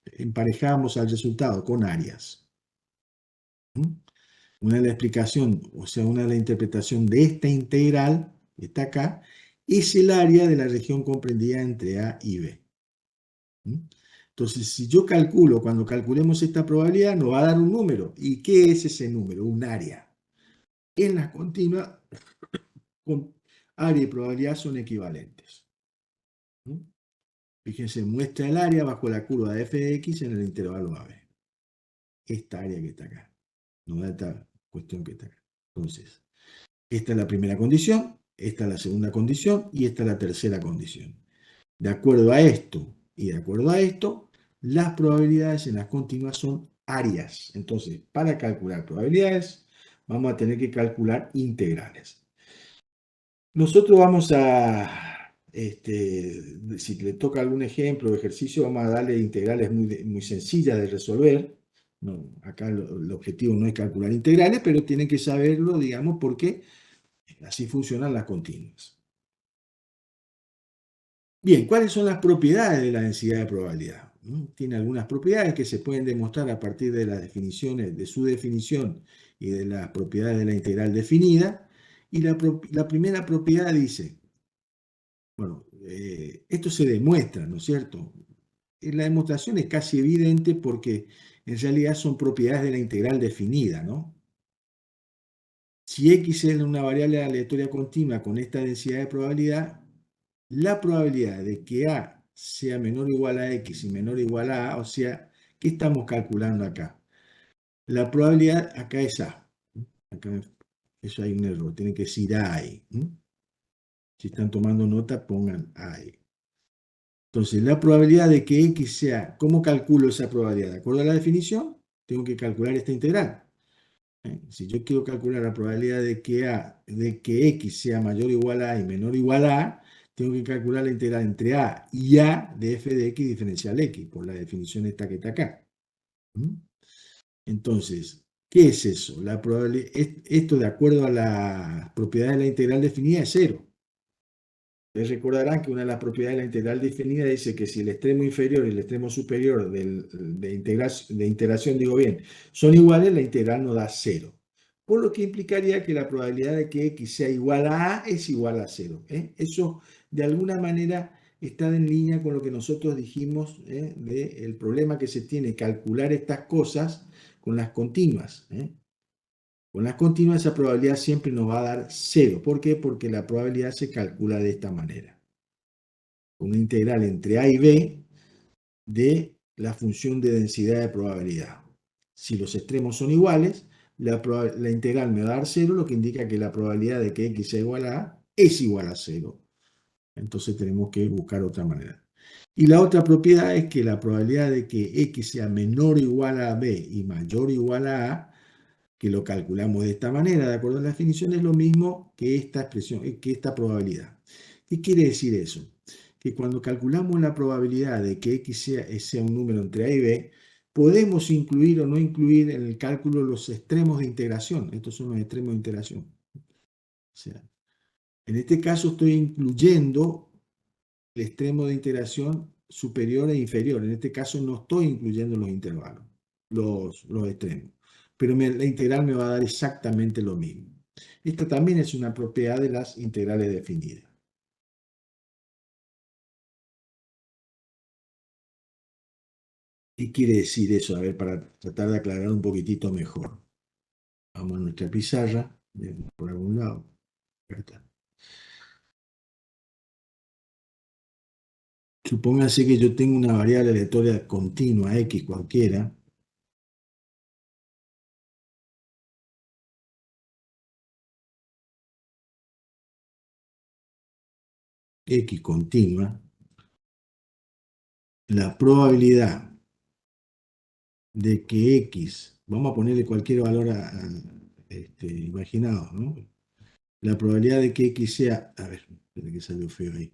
emparejamos al resultado? Con áreas. Una de la explicación, o sea, una de la interpretación de esta integral, que está acá, es el área de la región comprendida entre A y B. Entonces, si yo calculo, cuando calculemos esta probabilidad, nos va a dar un número. ¿Y qué es ese número? Un área. En las continuas, con área y probabilidad son equivalentes. Fíjense, muestra el área bajo la curva de f de x en el intervalo AB. Esta área que está acá. No da esta cuestión que está acá. Entonces, esta es la primera condición, esta es la segunda condición y esta es la tercera condición. De acuerdo a esto y de acuerdo a esto, las probabilidades en las continuas son áreas. Entonces, para calcular probabilidades, vamos a tener que calcular integrales. Nosotros vamos a, si le toca algún ejemplo o ejercicio, vamos a darle integrales muy sencillas de resolver. No, acá el objetivo no es calcular integrales, pero tienen que saberlo, digamos, porque así funcionan las continuas. Bien, ¿cuáles son las propiedades de la densidad de probabilidad? Tiene algunas propiedades que se pueden demostrar a partir de las definiciones, de su definición y de las propiedades de la integral definida. Y la primera propiedad dice, bueno, esto se demuestra, ¿no es cierto? La demostración es casi evidente porque en realidad son propiedades de la integral definida, ¿no? Si x es una variable aleatoria continua con esta densidad de probabilidad, la probabilidad de que a sea menor o igual a x y menor o igual a a, o sea, ¿qué estamos calculando acá? La probabilidad acá es a. Acá eso hay un error, tiene que decir a ahí. Si están tomando nota, pongan ahí. Entonces, la probabilidad de que x sea, ¿cómo calculo esa probabilidad? De acuerdo a la definición, tengo que calcular esta integral. Si yo quiero calcular la probabilidad de que x sea mayor o igual a y menor o igual a, tengo que calcular la integral entre a y a de f de x diferencial x, por la definición esta que está acá. Entonces, ¿qué es eso? Esto, de acuerdo a las propiedades de la integral definida, es cero. Ustedes recordarán que una de las propiedades de la integral definida dice que si el extremo inferior y el extremo superior de integración, digo bien, son iguales, la integral nos da cero. Por lo que implicaría que la probabilidad de que x sea igual a es igual a cero. Eso, de alguna manera, está en línea con lo que nosotros dijimos del problema que se tiene calcular estas cosas con las continuas. Con las continuas esa probabilidad siempre nos va a dar cero. ¿Por qué? Porque la probabilidad se calcula de esta manera. Una integral entre a y b de la función de densidad de probabilidad. Si los extremos son iguales, la integral me va a dar cero, lo que indica que la probabilidad de que x sea igual a es igual a cero. Entonces tenemos que buscar otra manera. Y la otra propiedad es que la probabilidad de que x sea menor o igual a b y mayor o igual a, que lo calculamos de esta manera, de acuerdo a la definición, es lo mismo que esta expresión, que esta probabilidad. ¿Qué quiere decir eso? Que cuando calculamos la probabilidad de que x sea un número entre a y b, podemos incluir o no incluir en el cálculo los extremos de integración. Estos son los extremos de integración. O sea, en este caso estoy incluyendo el extremo de integración superior e inferior. En este caso no estoy incluyendo los intervalos, los extremos. Pero la integral me va a dar exactamente lo mismo. Esta también es una propiedad de las integrales definidas. ¿Qué quiere decir eso? A ver, para tratar de aclarar un poquitito mejor. Vamos a nuestra pizarra, por algún lado. Acá está. Supónganse que yo tengo una variable aleatoria continua, x cualquiera, x continua. La probabilidad de que x, vamos a ponerle cualquier valor imaginado, ¿no? La probabilidad de que x sea, a ver, espera que salió feo ahí.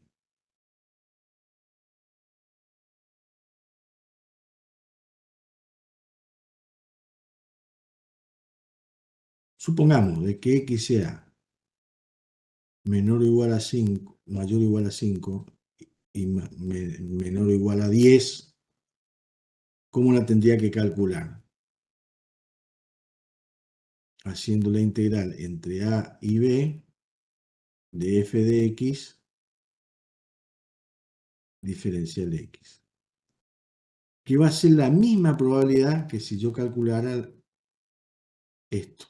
Supongamos de que x sea menor o igual a 5, mayor o igual a 5 y menor o igual a 10, ¿cómo la tendría que calcular? Haciendo la integral entre a y b de f de x diferencial x, que va a ser la misma probabilidad que si yo calculara esto.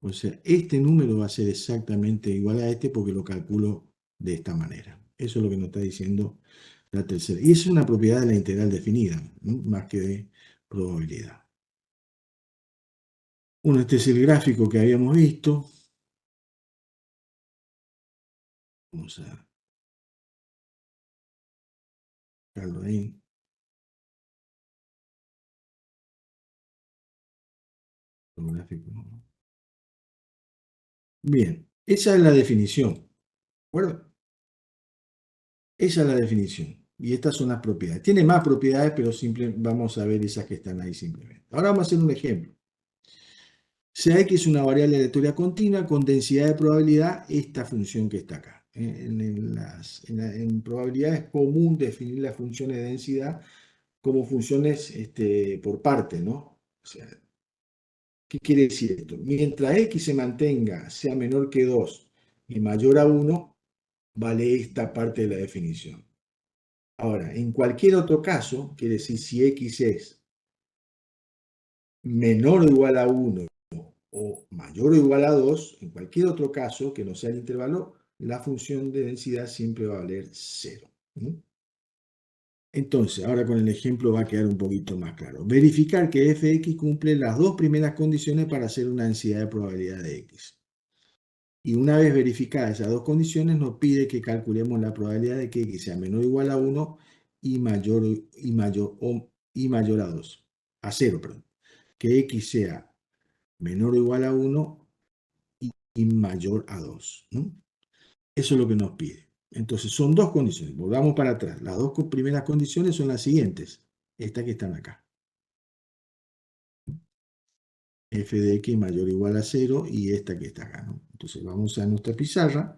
O sea, este número va a ser exactamente igual a este porque lo calculo de esta manera. Eso es lo que nos está diciendo la tercera. Y es una propiedad de la integral definida, ¿no? Más que de probabilidad. Bueno, este es el gráfico que habíamos visto. Vamos a dejarlo ahí. Gráfico. Bien, esa es la definición. ¿De acuerdo? Esa es la definición. Y estas son las propiedades. Tiene más propiedades, pero vamos a ver esas que están ahí simplemente. Ahora vamos a hacer un ejemplo. Sea X es una variable aleatoria continua con densidad de probabilidad, esta función que está acá. En probabilidad es común definir las funciones de densidad como funciones por parte, ¿no? O sea, ¿qué quiere decir esto? Mientras X se mantenga, sea menor que 2 y mayor a 1, vale esta parte de la definición. Ahora, en cualquier otro caso, quiere decir si X es menor o igual a 1 o mayor o igual a 2, en cualquier otro caso que no sea el intervalo, la función de densidad siempre va a valer 0. Entonces, ahora con el ejemplo va a quedar un poquito más claro. Verificar que f de x cumple las dos primeras condiciones para hacer una densidad de probabilidad de x. Y una vez verificadas esas dos condiciones, nos pide que calculemos la probabilidad de que x sea menor o igual a 1 y mayor a 2. A 0, perdón. Que x sea menor o igual a 1 y mayor a 2. Eso es lo que nos pide. Entonces, son dos condiciones. Volvamos para atrás. Las dos primeras condiciones son las siguientes. Estas que están acá. F de x mayor o igual a 0 y esta que está acá, ¿no? Entonces, vamos a nuestra pizarra.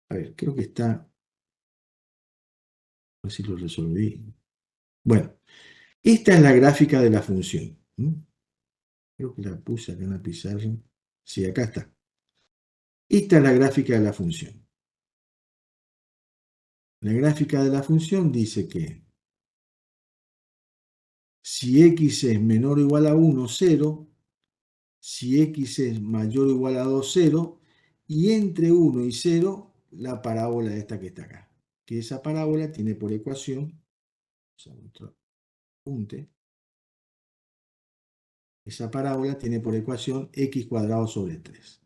A ver, creo que está... A ver si lo resolví. Bueno, esta es la gráfica de la función. Creo que la puse acá en la pizarra. Sí, acá está. Esta es la gráfica de la función. La gráfica de la función dice que si x es menor o igual a 1, 0, si x es mayor o igual a 2, 0, y entre 1 y 0, la parábola esta que está acá. Que esa parábola tiene por ecuación, esa parábola tiene por ecuación x cuadrado sobre 3.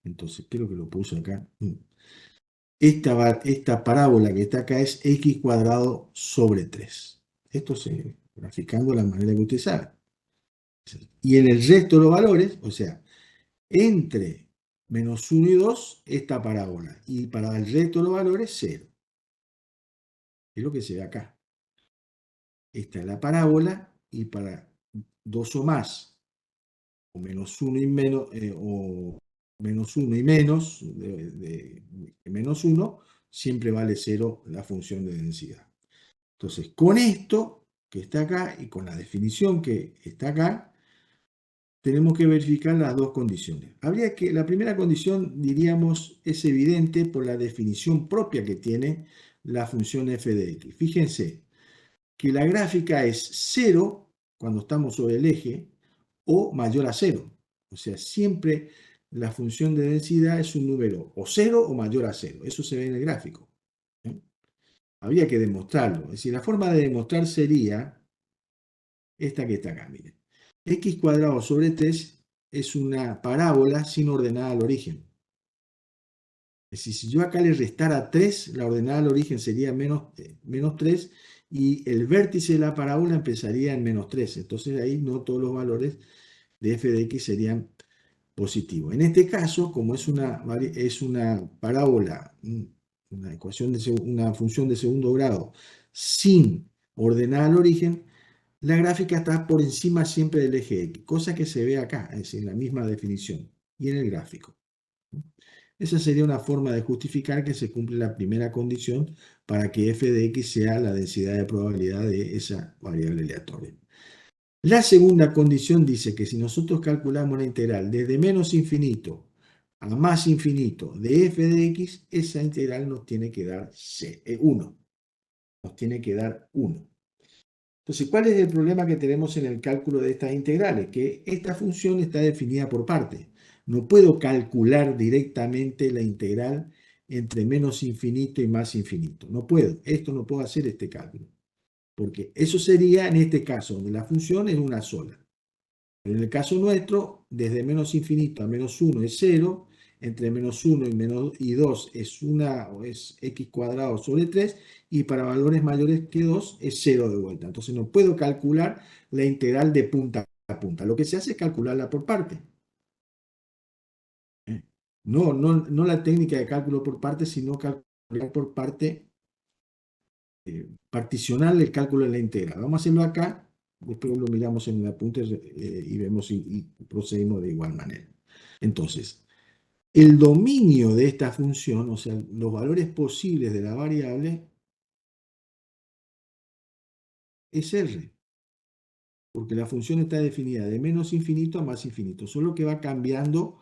Entonces, creo que lo puse acá. Esta parábola que está acá es x cuadrado sobre 3. Esto se graficando de la manera que usted sabe. Y en el resto de los valores, o sea, entre menos 1 y 2, esta parábola. Y para el resto de los valores, 0. Es lo que se ve acá. Esta es la parábola y para 2 o más, o menos 1 y menos, o menos 1 y menos, de menos 1, siempre vale 0 la función de densidad. Entonces, con esto que está acá y con la definición que está acá, tenemos que verificar las dos condiciones. La primera condición, diríamos, es evidente por la definición propia que tiene la función f de x. Fíjense que la gráfica es 0 cuando estamos sobre el eje o mayor a 0. O sea, siempre la función de densidad es un número o 0 o mayor a 0. Eso se ve en el gráfico. Habría que demostrarlo. Es decir, la forma de demostrar sería esta que está acá, miren. X cuadrado sobre 3 es una parábola sin ordenada al origen. Es decir, si yo acá le restara 3, la ordenada al origen sería menos 3 y el vértice de la parábola empezaría en menos 3. Entonces ahí no todos los valores de f de x serían positivos. En este caso, como es una parábola, una función de segundo grado sin ordenada al origen, la gráfica está por encima siempre del eje X, cosa que se ve acá, es decir, en la misma definición y en el gráfico. Esa sería una forma de justificar que se cumple la primera condición para que f de x sea la densidad de probabilidad de esa variable aleatoria. La segunda condición dice que si nosotros calculamos la integral desde menos infinito a más infinito de f de x, esa integral nos tiene que dar 1. Nos tiene que dar 1. Entonces, ¿cuál es el problema que tenemos en el cálculo de estas integrales? Que esta función está definida por partes. No puedo calcular directamente la integral entre menos infinito y más infinito. No puedo. No puedo hacer este cálculo. Porque eso sería en este caso, donde la función es una sola. Pero en el caso nuestro, desde menos infinito a menos 1 es 0, entre menos 1 y 2 es x cuadrado sobre 3, y para valores mayores que 2 es 0 de vuelta. Entonces no puedo calcular la integral de punta la punta. Lo que se hace es calcularla por parte. ¿Eh? No la técnica de cálculo por parte, sino calcular por parte, particionar el cálculo de la integral. Vamos a hacerlo acá, después lo miramos en el apunte y vemos y procedimos de igual manera. Entonces, el dominio de esta función, o sea, los valores posibles de la variable, es R, porque la función está definida de menos infinito a más infinito, solo que va cambiando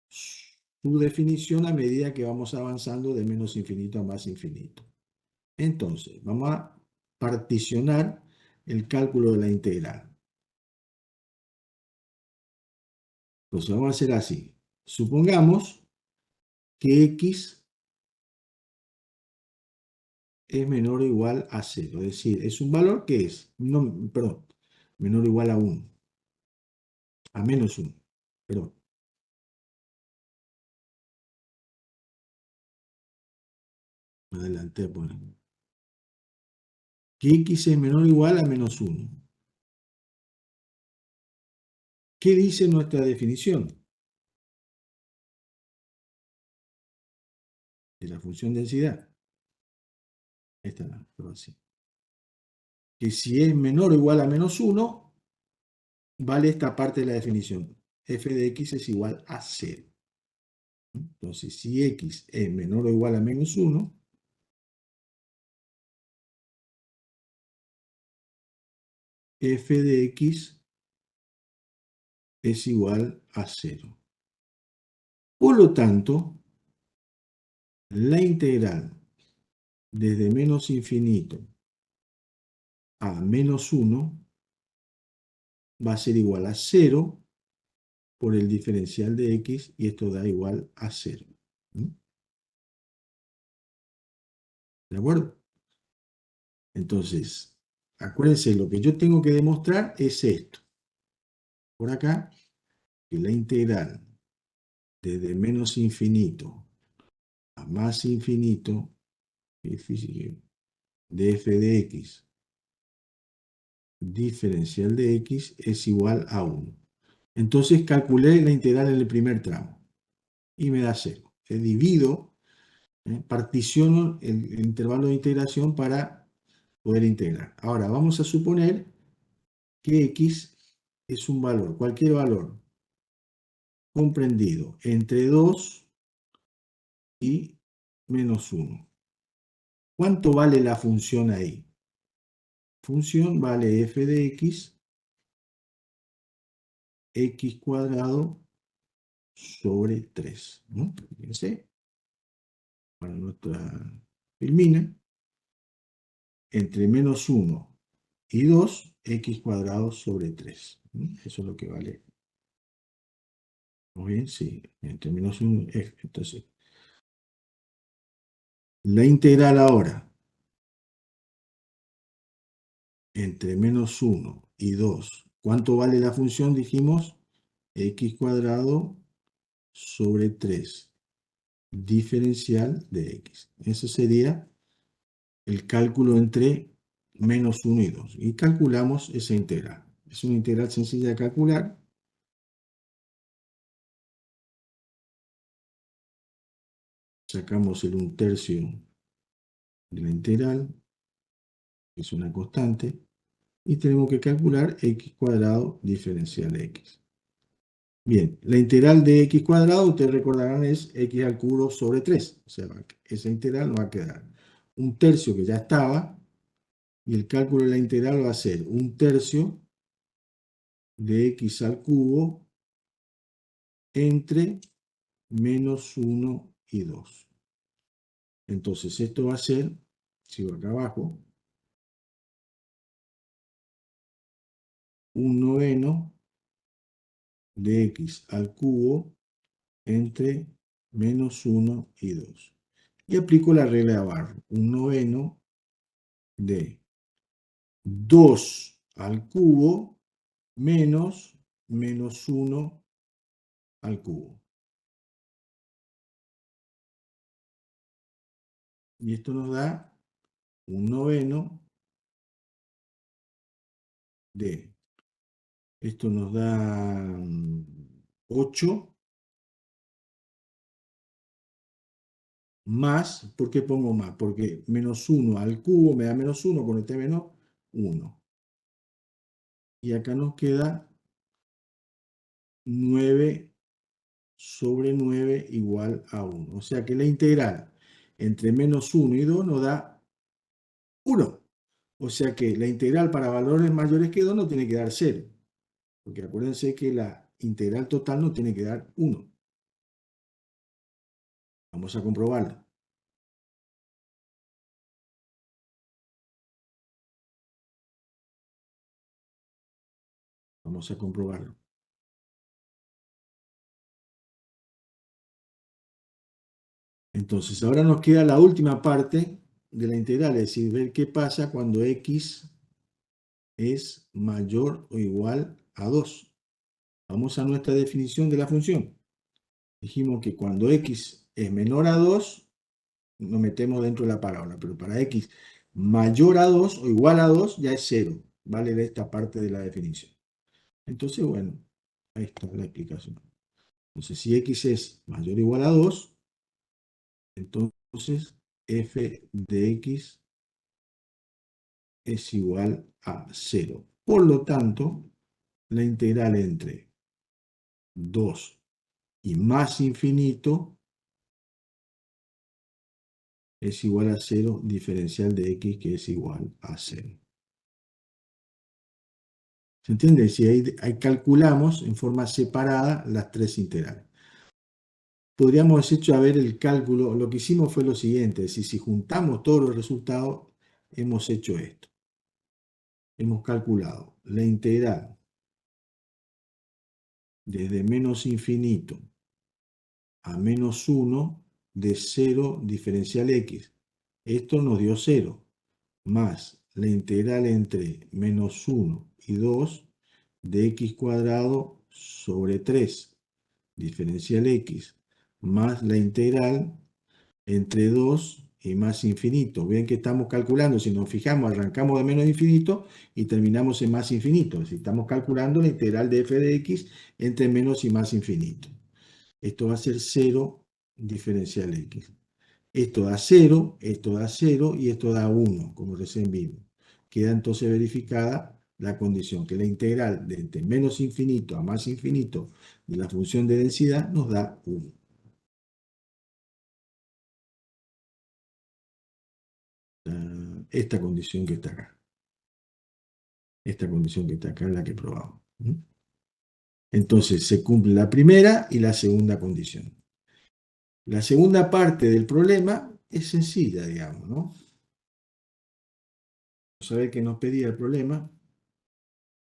su definición a medida que vamos avanzando de menos infinito a más infinito. Entonces, vamos a particionar el cálculo de la integral. Entonces, vamos a hacer así. Supongamos que x es menor o igual a 0, es decir, es un valor que es, no, perdón, menor o igual a 1, a menos 1, perdón. Adelante, pues. Que x es menor o igual a menos 1. ¿Qué dice nuestra definición de la función densidad? Esta no, pero así. Que si es menor o igual a menos 1, vale esta parte de la definición. F de x es igual a 0. Entonces, si x es menor o igual a menos 1, f de x es igual a 0. Por lo tanto, la integral desde menos infinito a menos 1 va a ser igual a 0 por el diferencial de x y esto da igual a 0. ¿De acuerdo? Entonces, acuérdense, lo que yo tengo que demostrar es esto. Por acá, que la integral desde menos infinito a más infinito de f de x diferencial de x es igual a 1. Entonces calculé la integral en el primer tramo y me da 0. Divido, particiono el intervalo de integración para poder integrar. Ahora vamos a suponer que x es un valor, cualquier valor, comprendido entre 2 y menos 1. ¿Cuánto vale la función ahí? Función vale f de x cuadrado sobre 3. Fíjense, para nuestra filmina, entre menos 1 y 2, x cuadrado sobre 3. Eso es lo que vale. Muy bien, sí, entre menos 1 y f. Entonces, la integral ahora entre menos 1 y 2. ¿Cuánto vale la función? Dijimos x cuadrado sobre 3 diferencial de x. Eso sería el cálculo entre menos 1 y 2. Y calculamos esa integral. Es una integral sencilla de calcular. Sacamos el 1/3 de la integral, que es una constante, y tenemos que calcular x cuadrado diferencial de x. Bien, la integral de x cuadrado, ustedes recordarán, es x al cubo sobre 3. O sea, esa integral nos va a quedar 1/3 que ya estaba, y el cálculo de la integral va a ser 1/3 de x al cubo entre menos 1 y 2. Entonces, esto va a ser, sigo acá abajo, 1/9 de x al cubo entre menos 1 y 2. Y aplico la regla de Barrow. 1/9 de 2 al cubo menos menos 1 al cubo. Y esto nos da 1/9 de Esto nos da 8 más, ¿por qué pongo más? Porque menos 1 al cubo me da menos 1 con este menos 1. Y acá nos queda 9 sobre 9 igual a 1. O sea que la integral entre menos 1 y 2 nos da 1. O sea que la integral para valores mayores que 2 no tiene que dar 0. Porque acuérdense que la integral total no tiene que dar 1. Vamos a comprobarlo. Vamos a comprobarlo. Entonces, ahora nos queda la última parte de la integral, es decir, ver qué pasa cuando x es mayor o igual a 2. Vamos a nuestra definición de la función. Dijimos que cuando x es menor a 2, nos metemos dentro de la parábola, pero para x mayor a 2 o igual a 2 ya es 0. Vale de esta parte de la definición. Entonces, bueno, ahí está la explicación. Entonces, si x es mayor o igual a 2, entonces f de x es igual a 0. Por lo tanto, la integral entre 2 y más infinito es igual a 0, diferencial de x que es igual a 0. ¿Se entiende? Si ahí calculamos en forma separada las tres integrales. Podríamos hecho a ver el cálculo, lo que hicimos fue lo siguiente, si juntamos todos los resultados, hemos hecho esto. Hemos calculado la integral desde menos infinito a menos 1 de 0 diferencial x. Esto nos dio 0, más la integral entre menos 1 y 2 de x cuadrado sobre 3 diferencial x, más la integral entre 2 y más infinito. Ven que estamos calculando, si nos fijamos, arrancamos de menos infinito y terminamos en más infinito. Si estamos calculando la integral de f de x entre menos y más infinito. Esto va a ser 0 diferencial x. Esto da 0, esto da 0 y esto da 1, como recién vimos. Queda entonces verificada la condición, que la integral de entre menos infinito a más infinito de la función de densidad nos da 1. Esta condición que está acá. Esta condición que está acá es la que probamos. Entonces se cumple la primera y la segunda condición. La segunda parte del problema es sencilla, digamos, ¿no? Vamos a ver qué nos pedía el problema.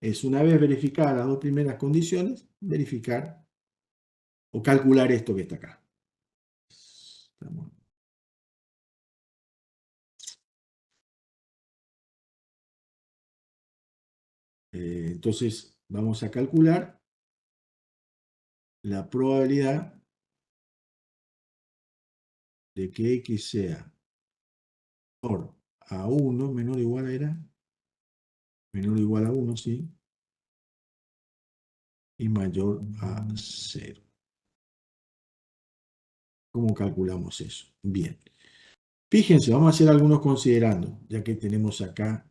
Es una vez verificadas las dos primeras condiciones, verificar o calcular esto que está acá. Entonces vamos a calcular la probabilidad de que x sea menor a 1, menor o igual era, menor o igual a 1, sí, y mayor a 0. ¿Cómo calculamos eso? Bien. Fíjense, vamos a hacer algunos considerando, ya que tenemos acá.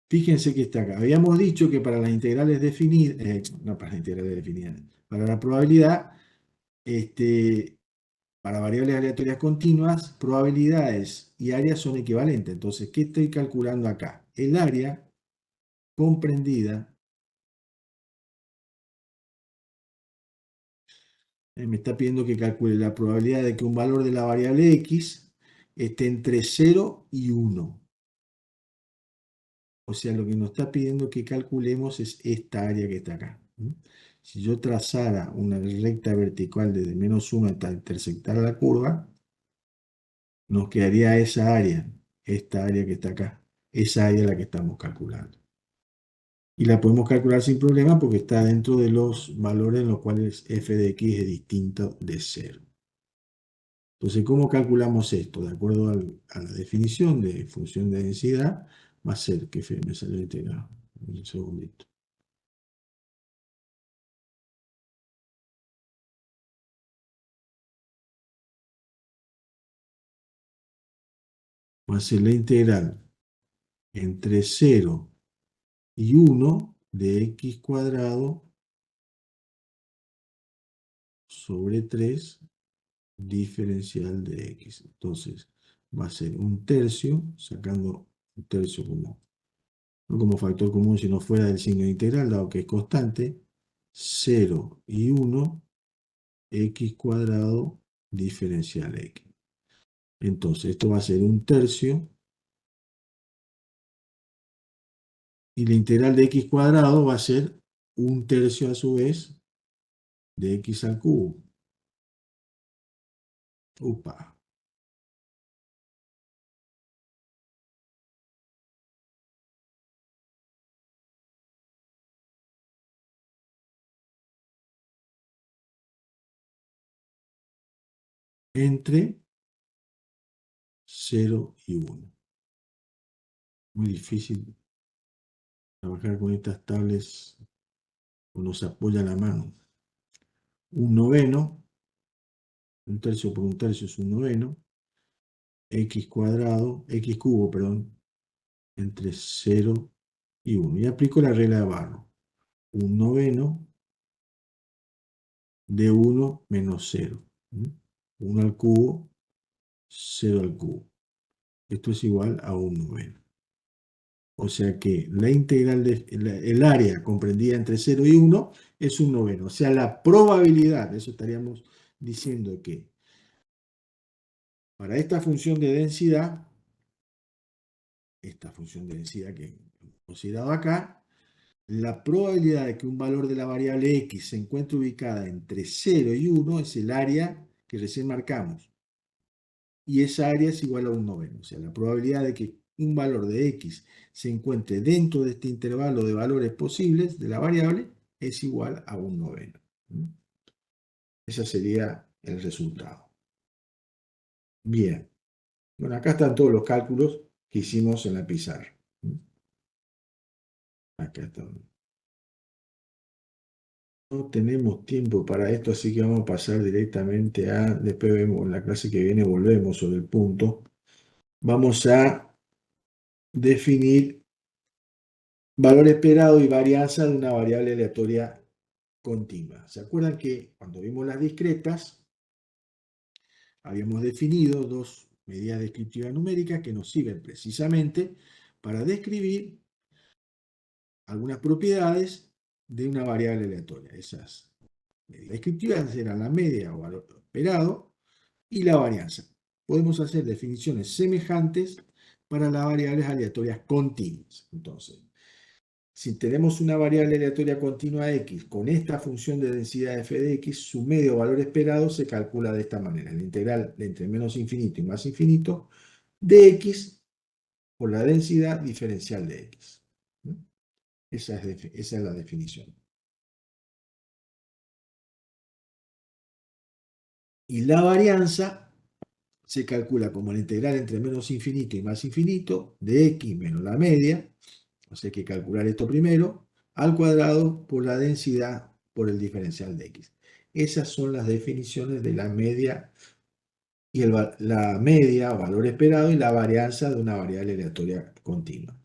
Fíjense que está acá. Habíamos dicho que para las integrales definidas, no para las integrales definidas, para la probabilidad, para variables aleatorias continuas, probabilidades y áreas son equivalentes. Entonces, ¿qué estoy calculando acá? El área comprendida, me está pidiendo que calcule la probabilidad de que un valor de la variable x esté entre 0 y 1. O sea, lo que nos está pidiendo que calculemos es esta área que está acá. Si yo trazara una recta vertical desde menos 1 hasta intersectar la curva, nos quedaría esa área, esta área que está acá. Esa área es la que estamos calculando. Y la podemos calcular sin problema porque está dentro de los valores en los cuales f de x es distinto de 0. Entonces, ¿cómo calculamos esto? De acuerdo a la definición de función de densidad, va a ser que f me salió integral. Un segundito. Va a ser la integral entre 0 y 1 de x cuadrado sobre 3 diferencial de x. Entonces, va a ser un tercio, sacando un tercio como, no como factor común, sino fuera del signo integral, dado que es constante, 0 y 1, x cuadrado diferencial x. Entonces, esto va a ser un tercio, y la integral de x cuadrado va a ser un tercio a su vez de x al cubo. Upa. Entre 0 y 1. Muy difícil trabajar con estas tablas cuando se apoya la mano. Un noveno, un tercio por un tercio es un noveno, x cuadrado, x cubo, perdón, entre 0 y 1. Y aplico la regla de Barrow. Un noveno de 1 menos 0. 1 al cubo, 0 al cubo. Esto es igual a un noveno. O sea que la integral el área comprendida entre 0 y 1 es un noveno. O sea, la probabilidad, eso estaríamos diciendo que para esta función de densidad que hemos considerado acá, la probabilidad de que un valor de la variable x se encuentre ubicada entre 0 y 1 es el área que recién marcamos. Y esa área es igual a un noveno. O sea, la probabilidad de que un valor de x se encuentre dentro de este intervalo de valores posibles de la variable es igual a un noveno. Ese sería el resultado. Bien. Bueno, acá están todos los cálculos que hicimos en la pizarra. Acá están. No tenemos tiempo para esto, así que vamos a pasar directamente a, después vemos en la clase que viene, volvemos sobre el punto. Vamos a definir valor esperado y varianza de una variable aleatoria continua. ¿Se acuerdan que cuando vimos las discretas, habíamos definido dos medidas descriptivas numéricas que nos sirven precisamente para describir algunas propiedades de una variable aleatoria? Esas medidas descriptivas eran la media o valor esperado y la varianza. Podemos hacer definiciones semejantes para las variables aleatorias continuas. Entonces, si tenemos una variable aleatoria continua x con esta función de densidad f de x, su medio valor esperado se calcula de esta manera. La integral de entre menos infinito y más infinito de x por la densidad diferencial de x. Esa es la definición. Y la varianza se calcula como la integral entre menos infinito y más infinito de x menos la media, o sea, hay que calcular esto primero, al cuadrado por la densidad por el diferencial de x. Esas son las definiciones de la media y la media, valor esperado, y la varianza de una variable aleatoria continua.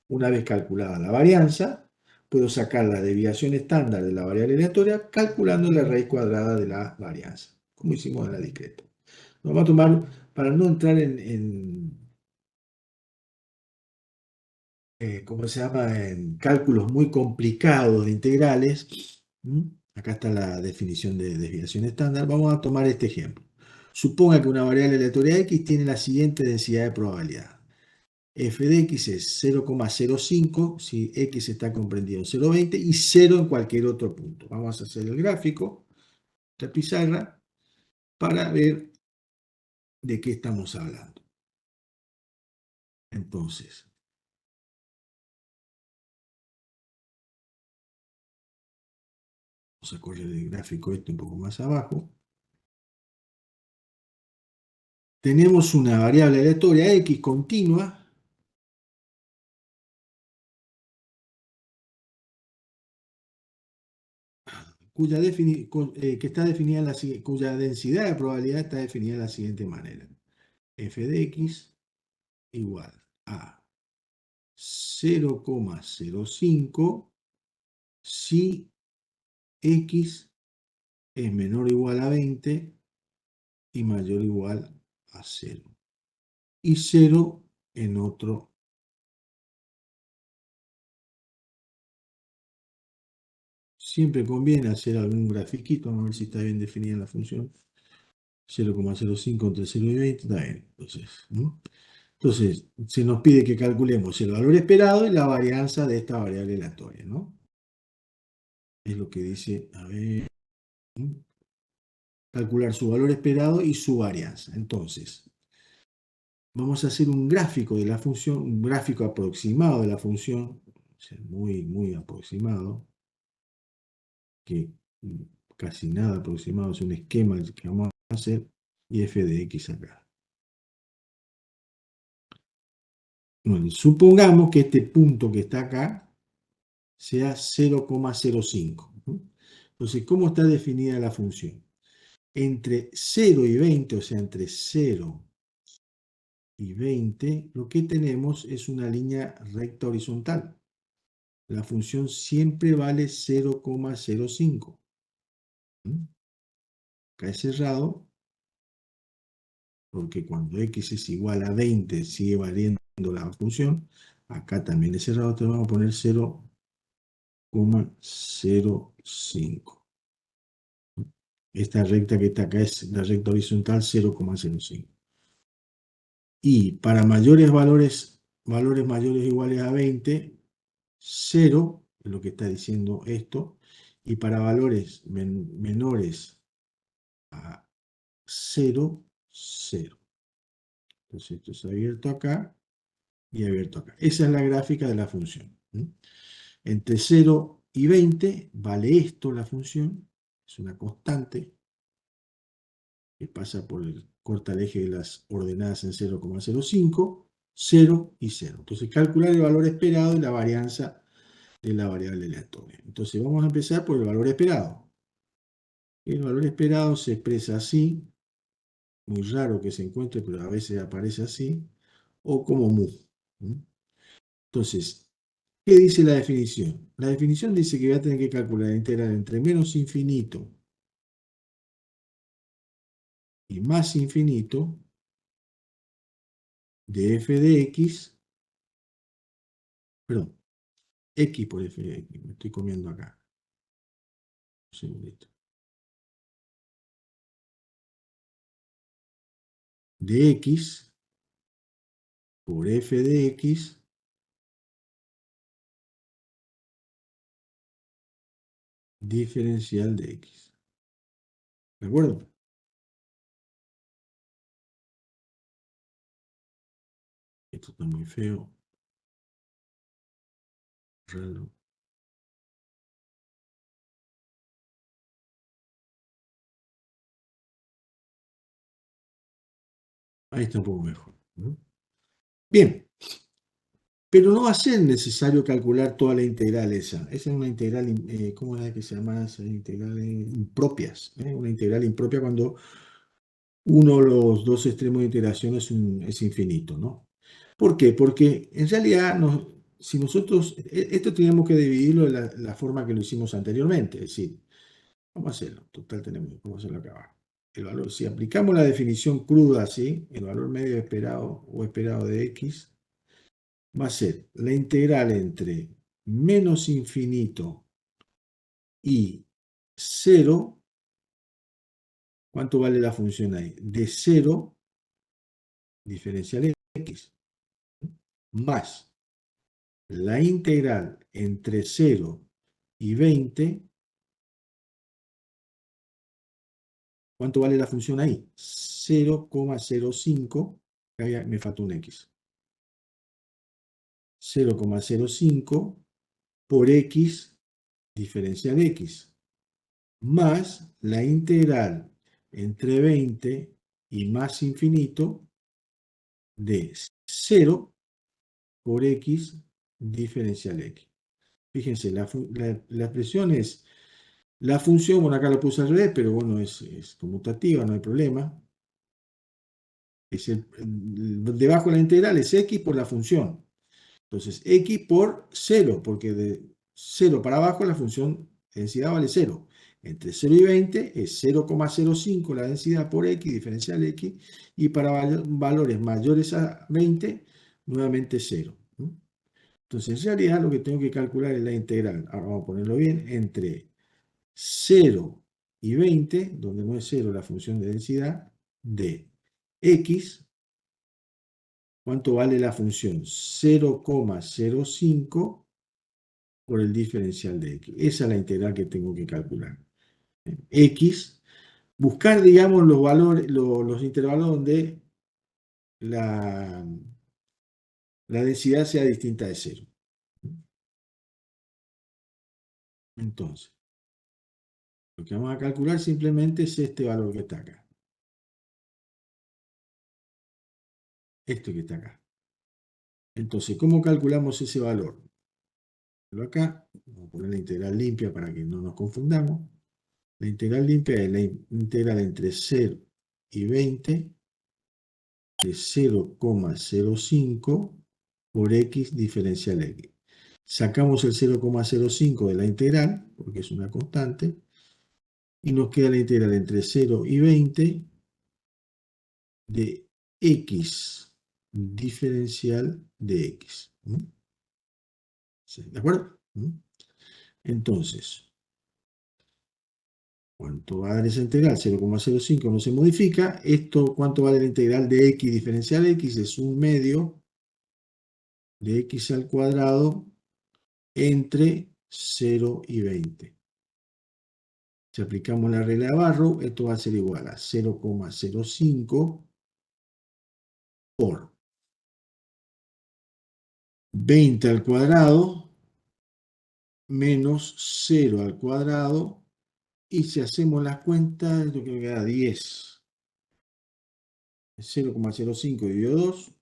Una vez calculada la varianza, puedo sacar la desviación estándar de la variable aleatoria calculando la raíz cuadrada de la varianza, como hicimos en la discreta. Vamos a tomar, para no entrar en ¿cómo se llama? En cálculos muy complicados de integrales. Acá está la definición de desviación estándar. Vamos a tomar este ejemplo. Suponga que una variable aleatoria x tiene la siguiente densidad de probabilidad. F de x es 0,05 si x está comprendido en 0,20 y 0 en cualquier otro punto. Vamos a hacer el gráfico, esta pizarra, para ver de qué estamos hablando. Entonces, vamos a correr el gráfico este un poco más abajo. Tenemos una variable aleatoria x continua que está definida cuya densidad de probabilidad está definida de la siguiente manera. F de x igual a 0,05 si x es menor o igual a 20 y mayor o igual a 0. Y 0 en otro. Siempre conviene hacer algún grafiquito, vamos a ver si está bien definida la función. 0,05 entre 0 y 20, está bien. Entonces, se nos pide que calculemos el valor esperado y la varianza de esta variable aleatoria, ¿no? Es lo que dice, a ver, calcular su valor esperado y su varianza. Entonces, vamos a hacer un gráfico de la función, un gráfico aproximado de la función, o sea, muy aproximado, que casi nada aproximado, es un esquema que vamos a hacer, y f de x acá. Bueno, supongamos que este punto que está acá sea 0,05. Entonces, ¿cómo está definida la función? Entre 0 y 20, o sea, entre 0 y 20, lo que tenemos es una línea recta horizontal. La función siempre vale 0,05. Acá es cerrado, porque cuando x es igual a 20 sigue valiendo la función. Acá también es cerrado, entonces vamos a poner 0,05. Esta recta que está acá es la recta horizontal 0,05. Y para mayores valores mayores o iguales a 20, 0, es lo que está diciendo esto. Y para valores menores a 0, 0. Entonces esto es abierto acá y abierto acá. Esa es la gráfica de la función. Entre 0 y 20 vale esto la función. Es una constante que pasa por corta el eje de las ordenadas en 0,05, 0 y 0. Entonces calcular el valor esperado y la varianza de la variable aleatoria. Entonces vamos a empezar por el valor esperado. El valor esperado se expresa así, muy raro que se encuentre, pero a veces aparece así, o como mu. Entonces, ¿qué dice la definición? La definición dice que voy a tener que calcular la integral entre menos infinito y más infinito de f de x, perdón, x por f de x, me estoy comiendo acá. Un segundito. De x por f de x diferencial de x. ¿De acuerdo? Esto está muy feo. Raro. Ahí está un poco mejor. Bien, pero no va a ser necesario calcular toda la integral esa. Esa es una integral, ¿cómo es que se llama? Esas integrales impropias. Una integral impropia cuando uno de los dos extremos de integración es infinito, ¿no? ¿Por qué? Porque en realidad, si nosotros, esto tenemos que dividirlo de la forma que lo hicimos anteriormente, es decir, vamos a hacerlo, total vamos a hacerlo acá abajo. El valor, si aplicamos la definición cruda, ¿sí? El valor medio esperado o esperado de x va a ser la integral entre menos infinito y 0. ¿Cuánto vale la función ahí? De 0 diferencial x más la integral entre 0 y 20. ¿Cuánto vale la función ahí? 0,05. Me falta un x. 0,05 por x diferencial x más la integral entre 20 y más infinito de 0 por x diferencial x. Fíjense, la expresión es La función, bueno, acá lo puse al revés, pero bueno, es conmutativa, no hay problema. Debajo de la integral es x por la función. Entonces, x por 0, porque de 0 para abajo la función de densidad vale 0. Entre 0 y 20 es 0,05 la densidad por x, diferencial x, y para valores mayores a 20, nuevamente 0. Entonces, en realidad lo que tengo que calcular es la integral, ahora vamos a ponerlo bien, entre 0 y 20, donde no es 0 la función de densidad, de x. ¿Cuánto vale la función? 0,05 por el diferencial de x. Esa es la integral que tengo que calcular. X, buscar, digamos, los valores, los intervalos donde la, la densidad sea distinta de 0. Entonces, lo que vamos a calcular simplemente es este valor que está acá. Este que está acá. Entonces, ¿cómo calculamos ese valor? Acá, vamos a poner la integral limpia para que no nos confundamos. La integral limpia es la integral entre 0 y 20 de 0,05 por x diferencial x. Sacamos el 0,05 de la integral, porque es una constante, y nos queda la integral entre 0 y 20 de x diferencial de x. ¿De acuerdo? Entonces, ¿cuánto va a dar esa integral? 0,05 no se modifica. Esto, ¿cuánto vale la integral de x diferencial x? Es 1/2 de x al cuadrado entre 0 y 20. Si aplicamos la regla de Barrow, esto va a ser igual a 0,05 por 20 al cuadrado menos 0 al cuadrado. Y si hacemos las cuentas, yo creo que da 10. 0,05 dividido 2.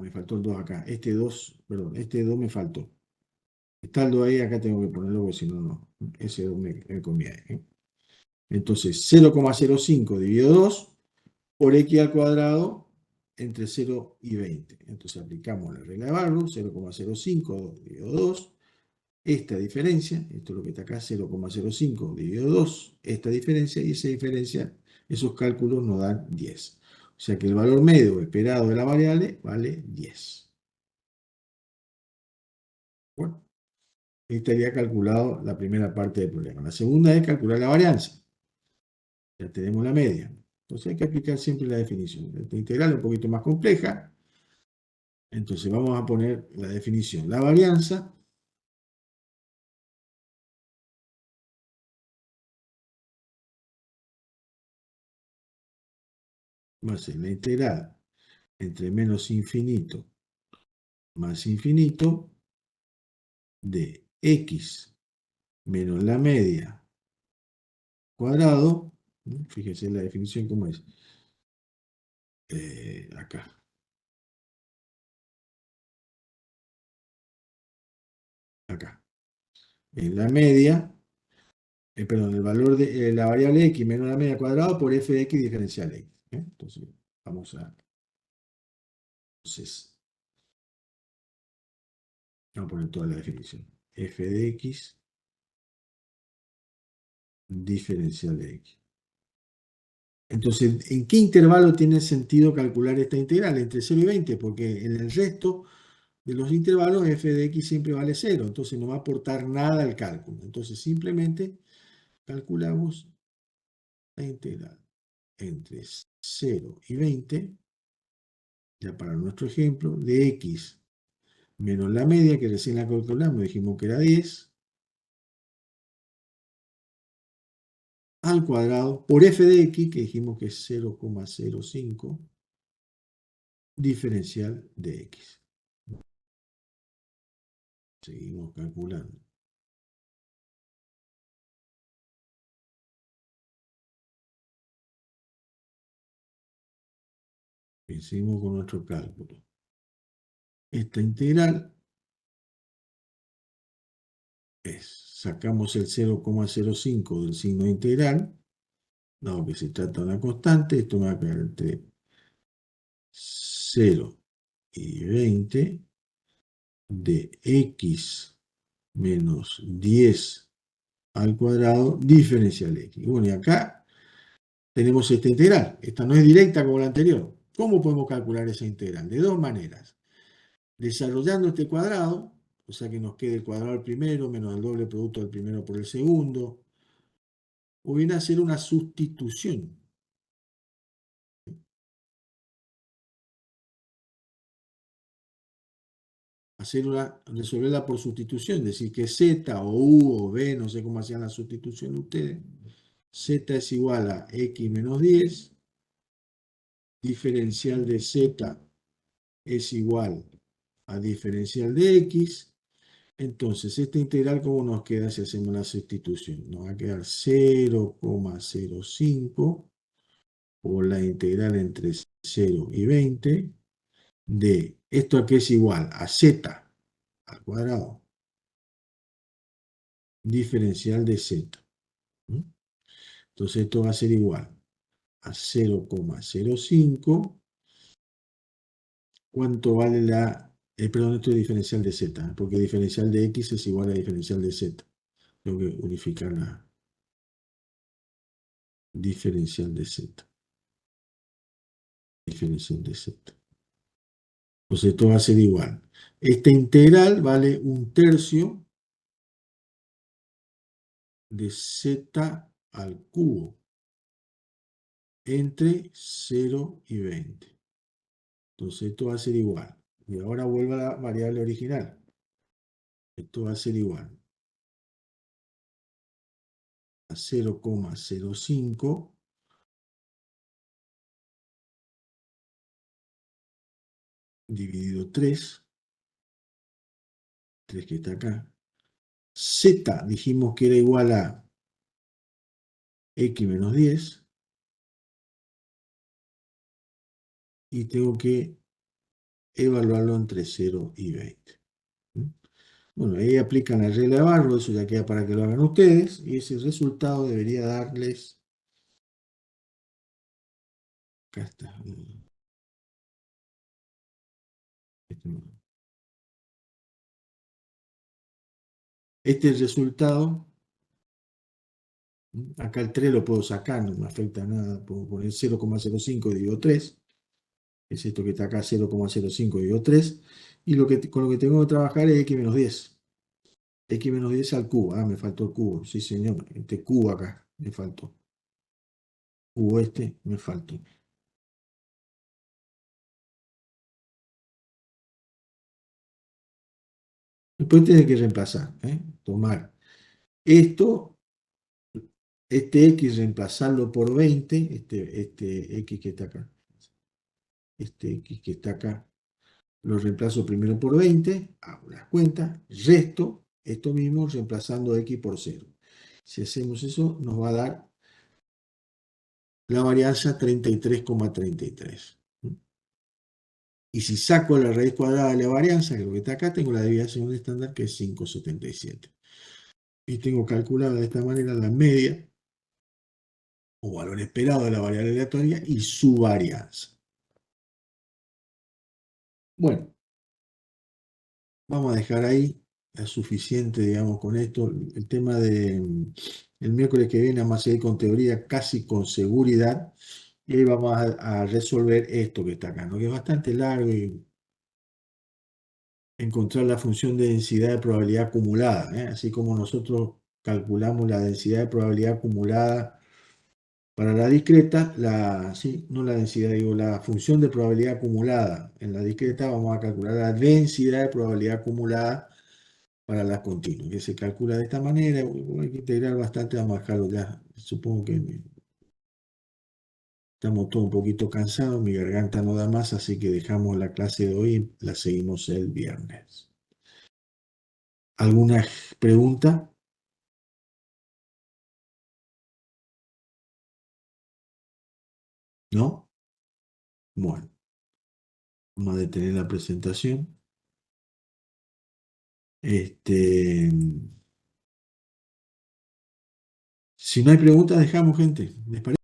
Me faltó el 2 acá. Este 2, perdón, este 2 me faltó. Está el 2 ahí, acá tengo que ponerlo porque si no, no. Ese 2 me conviene. Entonces, 0,05 dividido 2 por x al cuadrado entre 0 y 20. Entonces aplicamos la regla de Barrow, 0,05 dividido 2, esta diferencia, esto es lo que está acá, 0,05 dividido 2, esta diferencia, y esa diferencia, esos cálculos nos dan 10. O sea que el valor medio esperado de la variable vale 10. Bueno, ahí estaría calculado la primera parte del problema. La segunda es calcular la varianza. Ya tenemos la media. Entonces hay que aplicar siempre la definición. Esta integral es un poquito más compleja. Entonces vamos a poner la definición. La varianza va a ser la integral entre menos infinito más infinito de x menos la media cuadrado. Fíjense la definición cómo es. Acá. Acá. En la media, perdón, el valor de la variable x menos la media cuadrado por f de x diferencial x. Entonces, vamos a... Entonces, vamos a poner toda la definición. F de x diferencial de x. Entonces, ¿en qué intervalo tiene sentido calcular esta integral? Entre 0 y 20, porque en el resto de los intervalos f de x siempre vale 0, entonces no va a aportar nada al cálculo. Entonces, simplemente calculamos la integral entre 0 y 20, ya para nuestro ejemplo, de x menos la media, que recién la calculamos, dijimos que era 10, al cuadrado por f de x, que dijimos que es 0,05, diferencial de x. Seguimos calculando. Seguimos con nuestro cálculo. Esta integral Sacamos el 0,05 del signo integral, dado que se trata de una constante, esto me va a quedar entre 0 y 20 de x menos 10 al cuadrado diferencial de x. Bueno, y acá tenemos esta integral. Esta no es directa como la anterior. ¿Cómo podemos calcular esa integral? De dos maneras. Desarrollando este cuadrado, o sea que nos quede el cuadrado del primero menos el doble producto del primero por el segundo, o bien hacer una sustitución. Resolverla por sustitución, decir que z o u o b, no sé cómo hacían la sustitución ustedes, z es igual a x menos 10, diferencial de z es igual a diferencial de x. Entonces, esta integral, ¿cómo nos queda si hacemos la sustitución? Nos va a quedar 0,05 por la integral entre 0 y 20 de esto aquí es igual a z al cuadrado diferencial de z. Entonces, esto va a ser igual a 0,05. ¿Cuánto vale perdón, esto es diferencial de z, porque diferencial de x es igual a diferencial de z. Tengo que unificar la diferencial de z. Diferencial de z. Entonces esto va a ser igual. Esta integral vale 1/3 de z al cubo entre 0 y 20. Entonces esto va a ser igual. Y ahora vuelvo a la variable original. Esto va a ser igual a 0,05 dividido 3 que está acá. Z dijimos que era igual a x menos 10. Y tengo que evaluarlo entre 0 y 20. Bueno, ahí aplican la regla de Barro, eso ya queda para que lo hagan ustedes, y ese resultado debería darles, acá está, este resultado, acá el 3 lo puedo sacar, no me afecta nada, puedo poner 0,05 dividido 3, es esto que está acá, 0,05 dividido 3, y con lo que tengo que trabajar es x menos 10. X menos 10 al cubo, me faltó el cubo, sí señor, este cubo acá, me faltó. Cubo este, me faltó. Después tiene que reemplazar, tomar esto, este x, reemplazarlo por 20, este x que está acá, este x que está acá, lo reemplazo primero por 20, hago las cuentas, resto esto mismo reemplazando x por 0. Si hacemos eso, nos va a dar la varianza 33,33. Y si saco la raíz cuadrada de la varianza, que es lo que está acá, tengo la desviación estándar que es 5,77. Y tengo calculada de esta manera la media o valor esperado de la variable aleatoria y su varianza. Bueno, vamos a dejar ahí, es suficiente, digamos, con esto. El tema de el miércoles que viene vamos a seguir con teoría casi con seguridad y ahí vamos a resolver esto que está acá, ¿no? Que es bastante largo y encontrar la función de densidad de probabilidad acumulada, así como nosotros calculamos la densidad de probabilidad acumulada para la discreta, sí, no la densidad, digo, la función de probabilidad acumulada en la discreta, vamos a calcular la densidad de probabilidad acumulada para la continua, que se calcula de esta manera. Hay que integrar bastante, vamos a dejarlo ya. Supongo que estamos todos un poquito cansados, mi garganta no da más, así que dejamos la clase de hoy y la seguimos el viernes. ¿Alguna pregunta? ¿No? Bueno, vamos a detener la presentación. Si no hay preguntas, dejamos, gente. ¿Les parece?